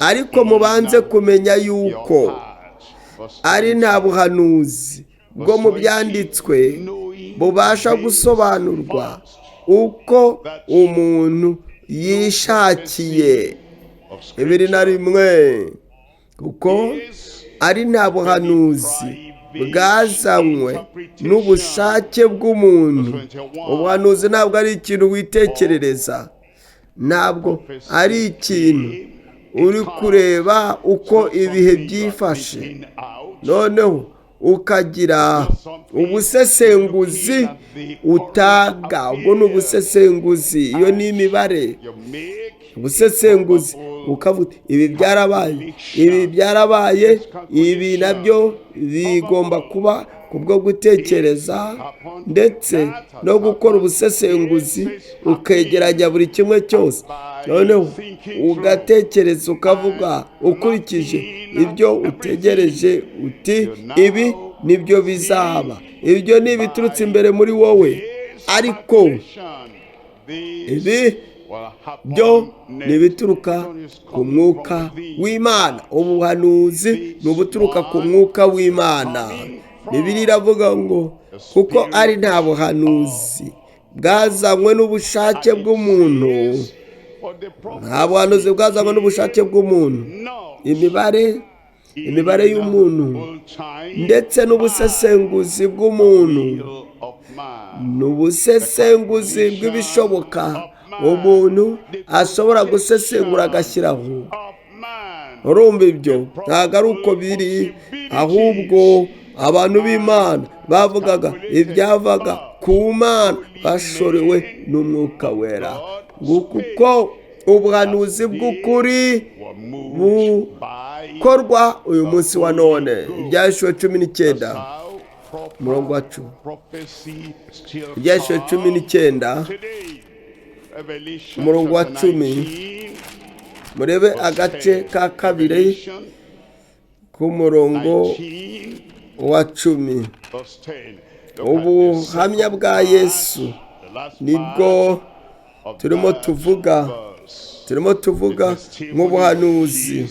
[SPEAKER 1] Ariko mubanze kumenya yuko ari nta buhanuzi bwo mu byanditswe bubasha gusobanurwa uko umuntu yishakiye. 21. Kuko ari nta buhanuzi bwazanywe n'ubushake bw'umuntu. Ubuhanuzi ntabwo ari ikintu witekerereza, ntabwo ari ikintu uri kureba uko ibihe byifashe noneho ukagira ubusesenguzi utaga. Ubwo ni ubusesenguzi, iyo ni imibare. Ubusesenguzi ukavuga ibi byarabaye, ibi nabyo bigomba kuba, kubwo gutekereza ndetse no gukora ubusesenguzi, ukegeranya buri kimwe cyose, noneho ugatekereza ukavuga ukurikije ibyo utegereje, uti ibi nibyo bizaba. Ibyo ni ibiturutse imbere muri wowe, ariko ibi byo ni ibituruka ku mwuka w'Imana. Ubuhanuzi ni ubuturuka ku mwuka w'Imana. Bibiliya iravuga ngo kuko ari nta buhanuzi bwazanywe n'ubushake bw'umuntu, nta buhanuzi bwazanywe n'ubushake bw'umuntu, imibare y'umuntu ndetse n'ubusesenguzi bw'umuntu, n'ubusesenguzi bw'ibishoboka umuntu ashobora gusesengura agashyiraho. urumva ibyo ntabwo ari uko biri, ahubwo abantu b'Imana bavugaga ibyavaga ku Mana bashorewe n'umwuka wera, kuko ubuhanuzi bw'ukuri bukorwa uyu munsi wa none. Ibyahishwe 19 umurongo wa 10. Ibyahishwe 19 umurongo wa 10, murebe agace ka kabiri k'umurongo wa 10. Ubuhamya bwa Yesu nibwo turimo tuvuga nk'ubuhanuzi.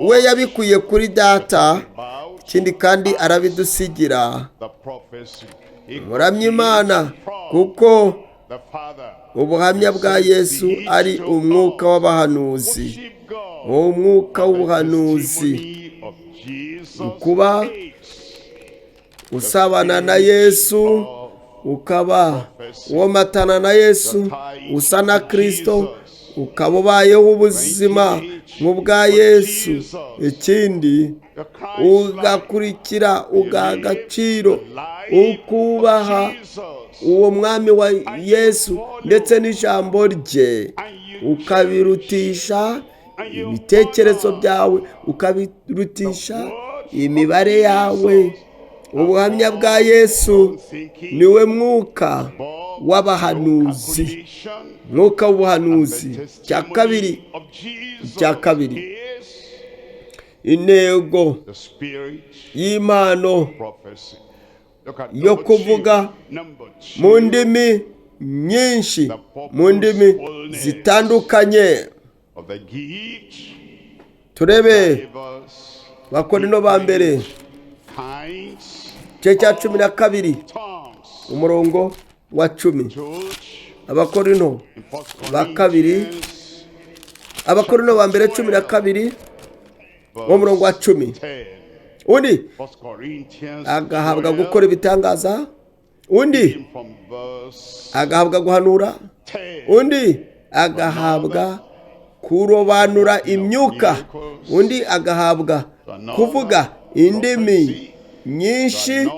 [SPEAKER 1] We yabikuye kuri data, ikindi kandi arabidusigira. muramye Imana kuko ubuhamya bwa Yesu ari umwuka w'abahanuzi. uwo mwuka w'ubuhanuzi, kuba usabana na Yesu, ukaba womatana na Yesu, usa na Kristo, ukaba ubayeho ubuzima nk'ubwa Yesu. Ikindi ugakurikira, ugaha agaciro, ukubaha uwo mwami wa Yesu ndetse n'ijambo rye, ukabirutisha ibitekerezo byawe, ukabirutisha imibare yawe. Ubuhamya bwa Yesu niwe mwuka w'abahanuzi, mwuka w'ubuhanuzi. Cya kabiri intego y'Imana yo kuvuga mu ndimi nyinshi, mu ndimi zitandukanye. turebe Abakorinto ba mbere igice cya 12 umurongo wa 10. Abakorinto ba kabiri, Abakorinto ba mbere 12 umurongo wa 10. Undi agahabwa gukora ibitangaza, undi agahabwa guhanura, undi agahabwa kurobanura imyuka, undi agahabwa kuvuga indimi nyinshi,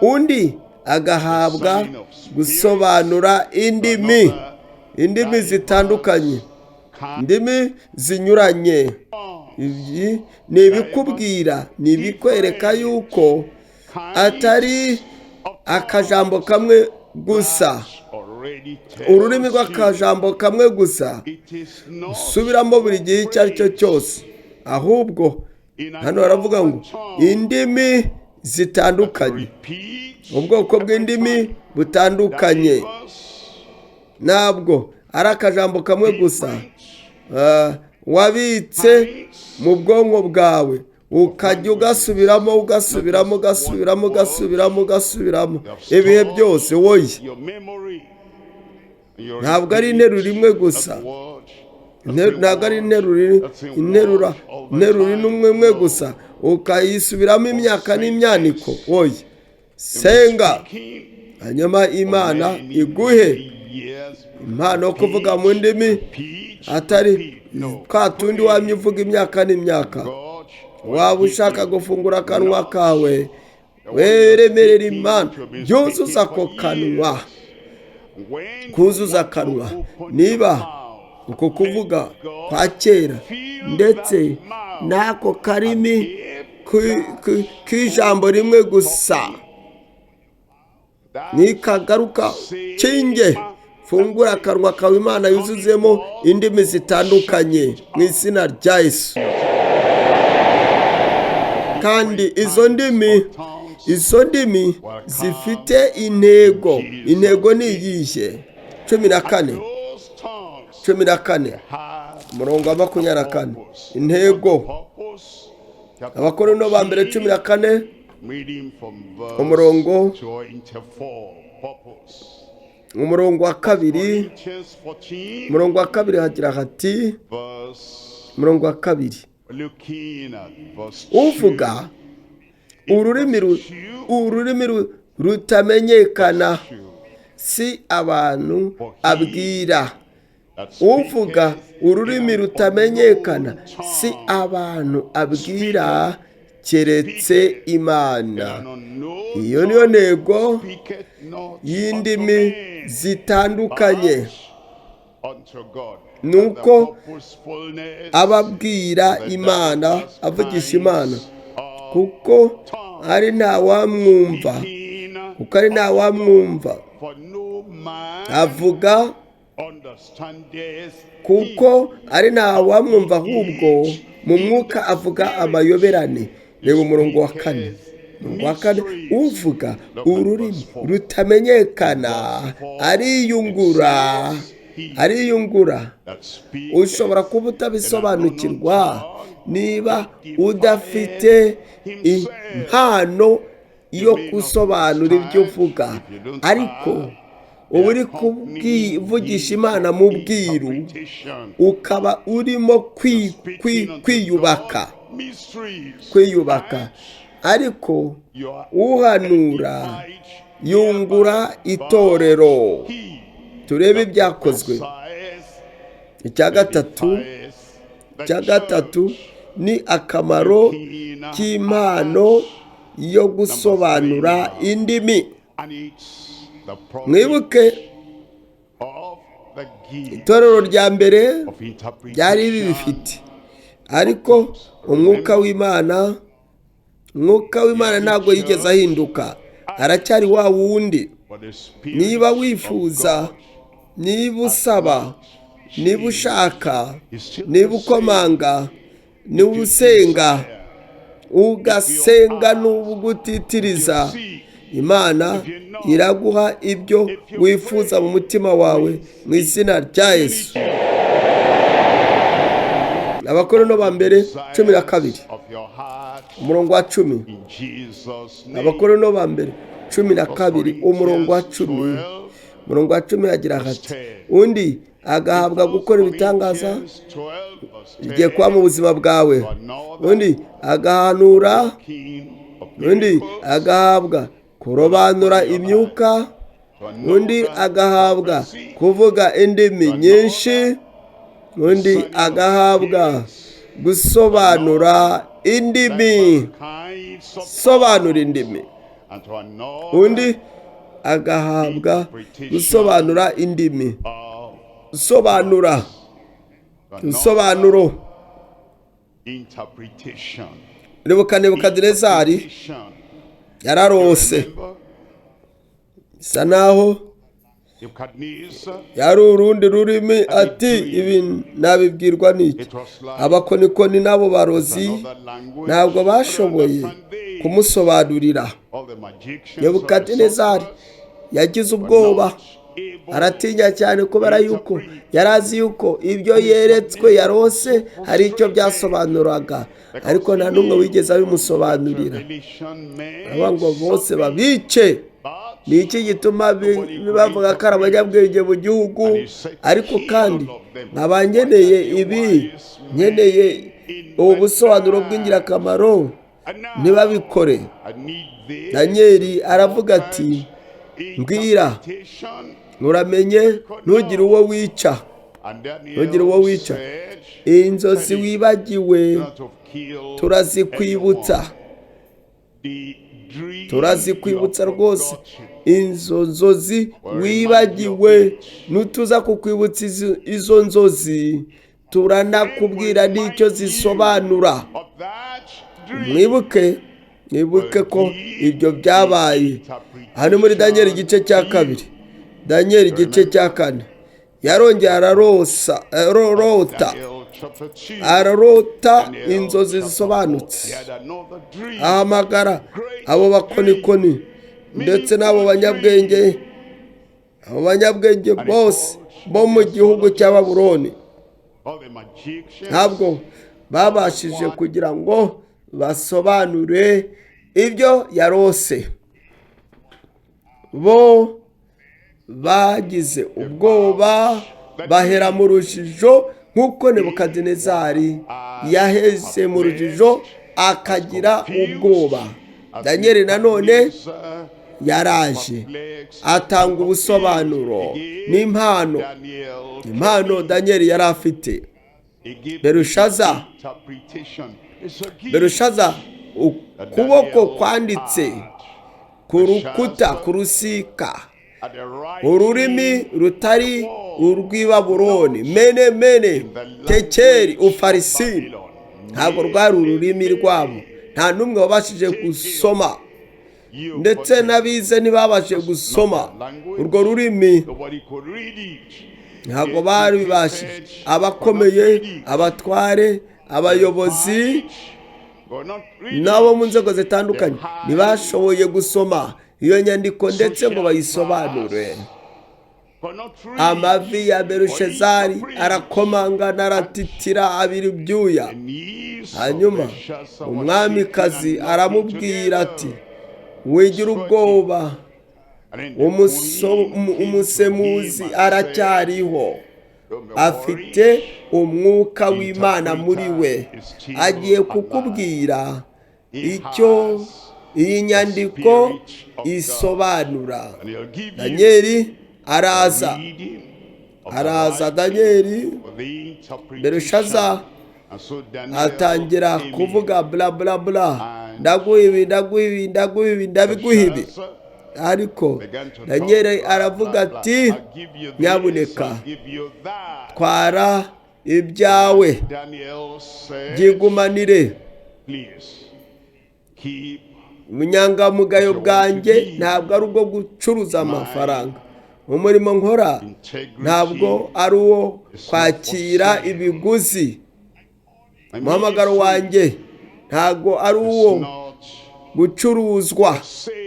[SPEAKER 1] undi agahabwa gusobanura indimi zitandukanye, indimi zinyuranye. Ibi ni ibikubwira, ni ibikwereka yuko atari akajambo kamwe gusa, ururimi rw'akajambo kamwe gusa usubiramo buri gihe icyo ari cyo cyose, ahubwo hano baravuga ngo indimi zitandukanye, ubwoko bw'indimi butandukanye. Ntabwo ari akajambo kamwe gusa wabitse mu bwonko bwawe, ukajya ugasubiramo ibihe byose. woye ntabwo ari interuro imwe gusa, ntabwo ari interuro imwe gusa ukayisubiramo imyaka n'imyaniko. woye senga, hanyuma Imana iguhe impano yo kuvuga mu ndimi, atari ka tundi wamye uvuga imyaka n'imyaka. Waba ushaka gufungura akanwa kawe, weremerera Imana, yuzuza ako kanwa. Kuzuza akanwa niba uko kuvuga kwa kera ndetse n'ako karimi k'ijambo rimwe gusa nikagaruka kinge, fungura akanwa kawe, Imana yuzuzemo indimi zitandukanye mu izina rya Yesu. Kandi izo ndimi zifite intego ni iyihe? cumi na kane
[SPEAKER 2] those tongues
[SPEAKER 1] cumi na kane
[SPEAKER 2] have
[SPEAKER 1] umurongo wa makumyabiri na kane
[SPEAKER 2] purpose.
[SPEAKER 1] intego.
[SPEAKER 2] Purpose.
[SPEAKER 1] Abakorinto ba mbere cumi na kane
[SPEAKER 2] Reading from
[SPEAKER 1] umurongo
[SPEAKER 2] verse 24. Purpose.
[SPEAKER 1] umurongo wa kabiri
[SPEAKER 2] Corinthians 14,
[SPEAKER 1] umurongo wa kabiri hagira hati
[SPEAKER 2] verse,
[SPEAKER 1] umurongo wa kabiri
[SPEAKER 2] looking at verse 2.
[SPEAKER 1] uvuga ururimi rutamenyekana si abantu abwira. Uvuga ururimi rutamenyekana si abantu abwira keretse Imana. Iyo niyo ntego y'indimi zitandukanye, nuko ababwira Imana avugisha Imana kuko ari ntawamwumva, avuga kuko ari ntawamwumva, ahubwo mu mwuka avuga amayoberane. Reba umurongo wa kane. Uvuga ururimi rutamenyekana ariyungura. Ushobora kuba utabisobanukirwa niba udafite impano yo gusobanura ibyo uvuga, ariko uba uri kuvugisha Imana mu bwiru, ukaba urimo kwiyubaka, ariko uhanura yungura itorero. Turebe ibyakozwe. Icya gatatu ni akamaro k'impano yo gusobanura indimi. Mwibuke itorero rya mbere ryari bibifite, ariko umwuka w'Imana ntabwo yigeze ahinduka, aracyari wa wundi. Niba wifuza, niba usaba, niba ushaka, niba ukomanga, niba usenga, ugasenga n'ubugutitiriza, Imana iraguha ibyo wifuza mu mutima wawe mu izina rya Yesu. Abakorinto ba mbere 12 umurongo wa 10. Abakorinto ba mbere 12 umurongo wa 10. Umurongo wa 10 agira hati: undi agahabwa gukora ibitangaza bigiye kuba mu buzima bwawe, undi agahanura, undi agahabwa kurobanura imyuka, undi agahabwa kuvuga indimi nyinshi, undi agahabwa gusobanura indimi, undi agahabwa gusobanura indimi, gusobanuro. Nebukadinezari yararose, bisa naho yari urundi rurimi, ati ibi nabibwirwa n'iki? Abakonikoni n'abo barozi ntabwo bashoboye kumusobanurira. Nebukadinezari yagize ubwoba, aratinya cyane, kubera yuko yari azi yuko ibyo yeretswe yarose hari icyo byasobanuraga, ariko nta n'umwe wigeze abimusobanurira. Aba ngo bose babice. Ni iki gituma bavuga ko ari abanyabwenge mu gihugu? Ariko kandi nkaba nkeneye ibi, nkeneye ubu busobanuro bw'ingirakamaro, ntibabikore. Danieli aravuga ati, mbwira, uramenye, ntugire uwo wica, inzozi wibagiwe turazikwibutsa rwose. Izo nzozi wibagiwe, nutuza kukwibutsa izo nzozi, turanakubwira n'icyo zisobanura. Mwibuke ko ibyo byabaye hano muri Danieli igice cya 2, Danieli igice cya 4. Yarongera ararota inzozi zisobanutse, ahamagara abo bakonikoni ndetse n'abo banyabwenge abo banyabwenge bose bo mu gihugu cya Babuloni
[SPEAKER 2] all the magicians,
[SPEAKER 1] ntabwo babashije kugira ngo basobanure ibyo yarose. Bo bagize ubwoba bahera mu rujijo nk'uko Nebukadinezari yaheze mu rujijo akagira ubwoba. Daniel nanone yaraje atanga ubusobanuro n'impano.
[SPEAKER 2] Daniel,
[SPEAKER 1] Impano Daniel yari afite.
[SPEAKER 2] he gave
[SPEAKER 1] Berushaza
[SPEAKER 2] interpretation. It's a gift.
[SPEAKER 1] Berushaza ukuboko kwanditse ku rukuta ku rusika
[SPEAKER 2] At the right
[SPEAKER 1] ururimi rutari urw'i Babuloni mene tekeri ufarisini ntabwo rwari ururimi rwabo, nta n'umwe wabashije gusoma
[SPEAKER 2] you
[SPEAKER 1] ndetse n'abize ntibabashije gusoma urwo rurimi,
[SPEAKER 2] nobody could read it.
[SPEAKER 1] ntabwo bari bibashije. Abakomeye, abatware, abayobozi
[SPEAKER 2] Could not read
[SPEAKER 1] n'abo mu nzego zitandukanye ntibashoboye gusoma iyo nyandiko ndetse ngo bayisobanure.
[SPEAKER 2] could not read
[SPEAKER 1] Amavi ya Berushazari arakomangana aratitira abira ibyuya.
[SPEAKER 2] the knees of
[SPEAKER 1] Hanyuma
[SPEAKER 2] Belshazzar were
[SPEAKER 1] umwamikazi
[SPEAKER 2] shaken and
[SPEAKER 1] aramubwira
[SPEAKER 2] knocking
[SPEAKER 1] ati
[SPEAKER 2] together.
[SPEAKER 1] wigira ubwoba,
[SPEAKER 2] And in the queen
[SPEAKER 1] umusemuzi
[SPEAKER 2] came and
[SPEAKER 1] aracyariho,
[SPEAKER 2] said, "Don't be
[SPEAKER 1] afite
[SPEAKER 2] worried.
[SPEAKER 1] umwuka w'Imana muri we, agiye kukubwira icyo iyi nyandiko isobanura."
[SPEAKER 2] And he'll give you
[SPEAKER 1] Danieli araza
[SPEAKER 2] reading of the
[SPEAKER 1] araza
[SPEAKER 2] right
[SPEAKER 1] Danieli
[SPEAKER 2] of the interpretation.
[SPEAKER 1] Berushaza
[SPEAKER 2] And so Daniel
[SPEAKER 1] atangira
[SPEAKER 2] came in.
[SPEAKER 1] kuvuga bla bla bla, ndaguha ibi ndabiguha ibi.
[SPEAKER 2] Belshazzar
[SPEAKER 1] Ariko
[SPEAKER 2] began to
[SPEAKER 1] Danieli
[SPEAKER 2] talk,
[SPEAKER 1] aravuga
[SPEAKER 2] blah, blah,
[SPEAKER 1] ati
[SPEAKER 2] blah. I'll give you this,
[SPEAKER 1] nyabuneka
[SPEAKER 2] I'll give you that.
[SPEAKER 1] twara ibyawe
[SPEAKER 2] Daniel said,
[SPEAKER 1] byigumanire,
[SPEAKER 2] please keep
[SPEAKER 1] ubunyangamugayo bwanjye ntabwo ari ubwo gucuruza amafaranga, umurimo nkora ntabwo ari uwo kwakira ibiguzi, umuhamagaro wanjye ntabwo ari uwo
[SPEAKER 2] not
[SPEAKER 1] gucuruzwa.
[SPEAKER 2] sale.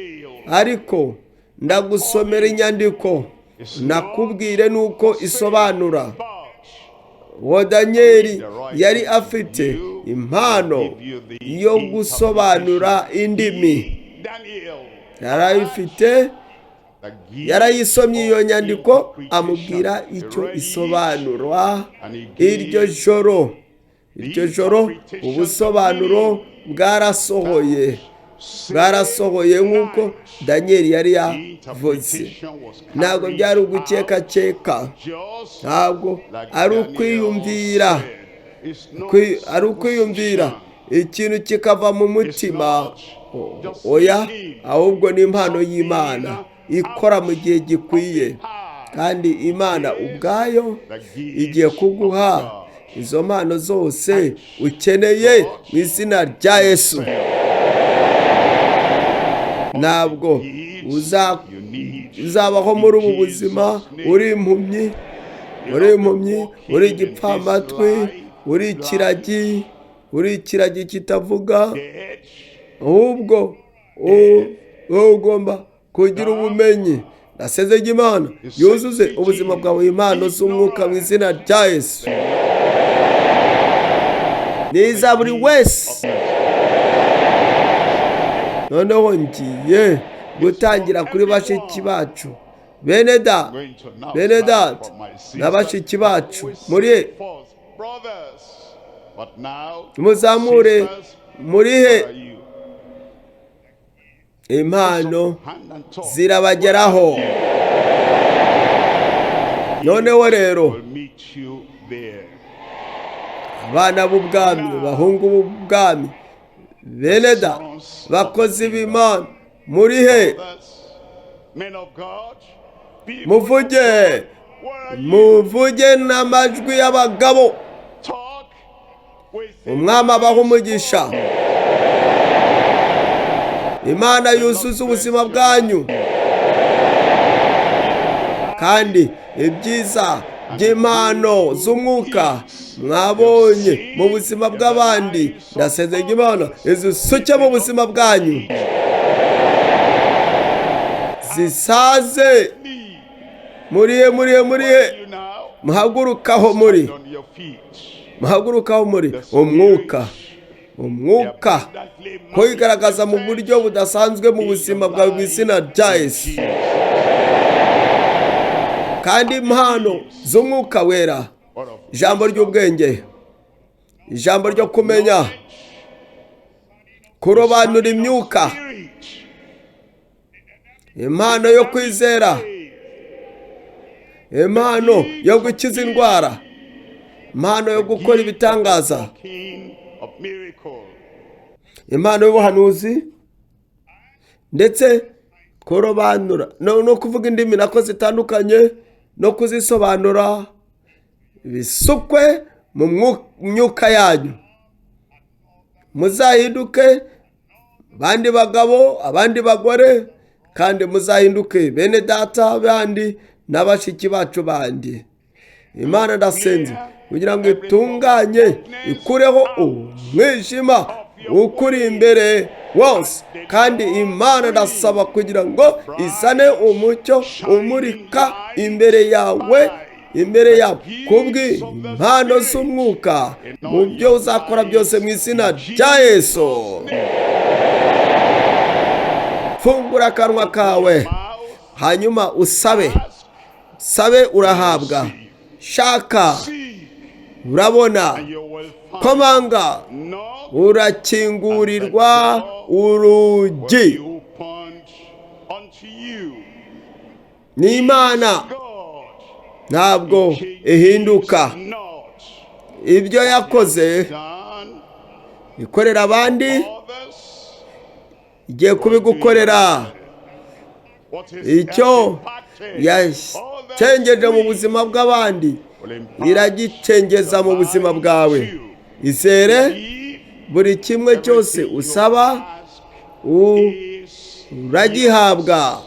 [SPEAKER 1] Ariko ndagusomera inyandiko nakubwire nuko isobanura.
[SPEAKER 2] But
[SPEAKER 1] Uwo Danieli yari afite impano yo gusobanura indimi,
[SPEAKER 2] Daniel,
[SPEAKER 1] yarayifite,
[SPEAKER 2] the gift
[SPEAKER 1] yarayisomye iyo nyandiko
[SPEAKER 2] of
[SPEAKER 1] amubwira
[SPEAKER 2] interpretation,
[SPEAKER 1] icyo
[SPEAKER 2] read
[SPEAKER 1] isobanura.
[SPEAKER 2] and he gave
[SPEAKER 1] Iryo joro ubusobanuro bwarasohoye nk'uko Danieli yari yavuze. Ntabwo byari ugukekakeka,
[SPEAKER 2] just
[SPEAKER 1] ntabwo
[SPEAKER 2] like
[SPEAKER 1] ari
[SPEAKER 2] Daniel
[SPEAKER 1] ukwiyumvira,
[SPEAKER 2] said. It's not
[SPEAKER 1] ari ukwiyumvira ikintu kikava mu mutima. Oya, ahubwo ni impano y'Imana ikora mu gihe gikwiye, kandi Imana ubwayo igiye kuguha izo mpano zose ukeneye mu izina rya Yesu. Ntabwo uzabaho muri ubu buzima uri impumyi, uri igipfamatwi, uri ikiragi kitavuga, ahubwo ugomba kugira ubumenyi. Ndasezeye Imana yuzuze ubuzima bwawe impano z'umwuka mu izina rya Yesu. Niza buri wese. Noneho ngiye gutangira kuri bashiki bacu, bene da na bashiki bacu, muri muzamure muri he, impano zirabageraho. Noneho rero abana b'ubwami, abahungu b'ubwami, bene da, bakozi b'Imana, muri he, muvuge n'amajwi y'abagabo. Umwami abaha umugisha, Imana yuzuza ubuzima bwanyu, kandi ibyiza by'impano z'umwuka mwabonye mu buzima bw'abandi, ndasezeye Imana izisuke mu buzima bwanyu, zisaze murihe
[SPEAKER 2] You now
[SPEAKER 1] muhagurukaho muri
[SPEAKER 2] on your feet.
[SPEAKER 1] muhagurukaho muri umwuka kwigaragaza mu buryo budasanzwe mu buzima bwawe mu izina rya Yesu. Kandi impano z'umwuka wera, ijambo ry'ubwenge, ijambo ryo kumenya, kurobanura imyuka, impano yo kwizera, impano yo gukiza indwara, impano yo gukora ibitangaza, impano y'ubuhanuzi, ndetse kurobanura no kuvuga indimi nako zitandukanye no kuzisobanura, bisukwe mu myuka yanyu. Muzahinduke abandi bagabo, abandi bagore, kandi muzahinduke bene data bandi n'abashiki bacu bandi. Imana ndasenze kugira ngo itunganye, ikureho umwijima ukuri imbere wose, kandi Imana ndasaba kugira ngo izane umucyo umurika imbere yawe kubw'impano z'umwuka mu byo uzakora byose mu izina rya Yesu. Fungura akanwa kawe hanyuma usabe urahabwa, shaka urabona, komanga urakingurirwa urugi. Ni Imana ntabwo ihinduka. Ibyo yakoze ikorera abandi, igiye kubigukorera. Icyo yacengeje mu buzima bw'abandi iragicengeza mu buzima bwawe. Izere buri kimwe cyose usaba uragihabwa.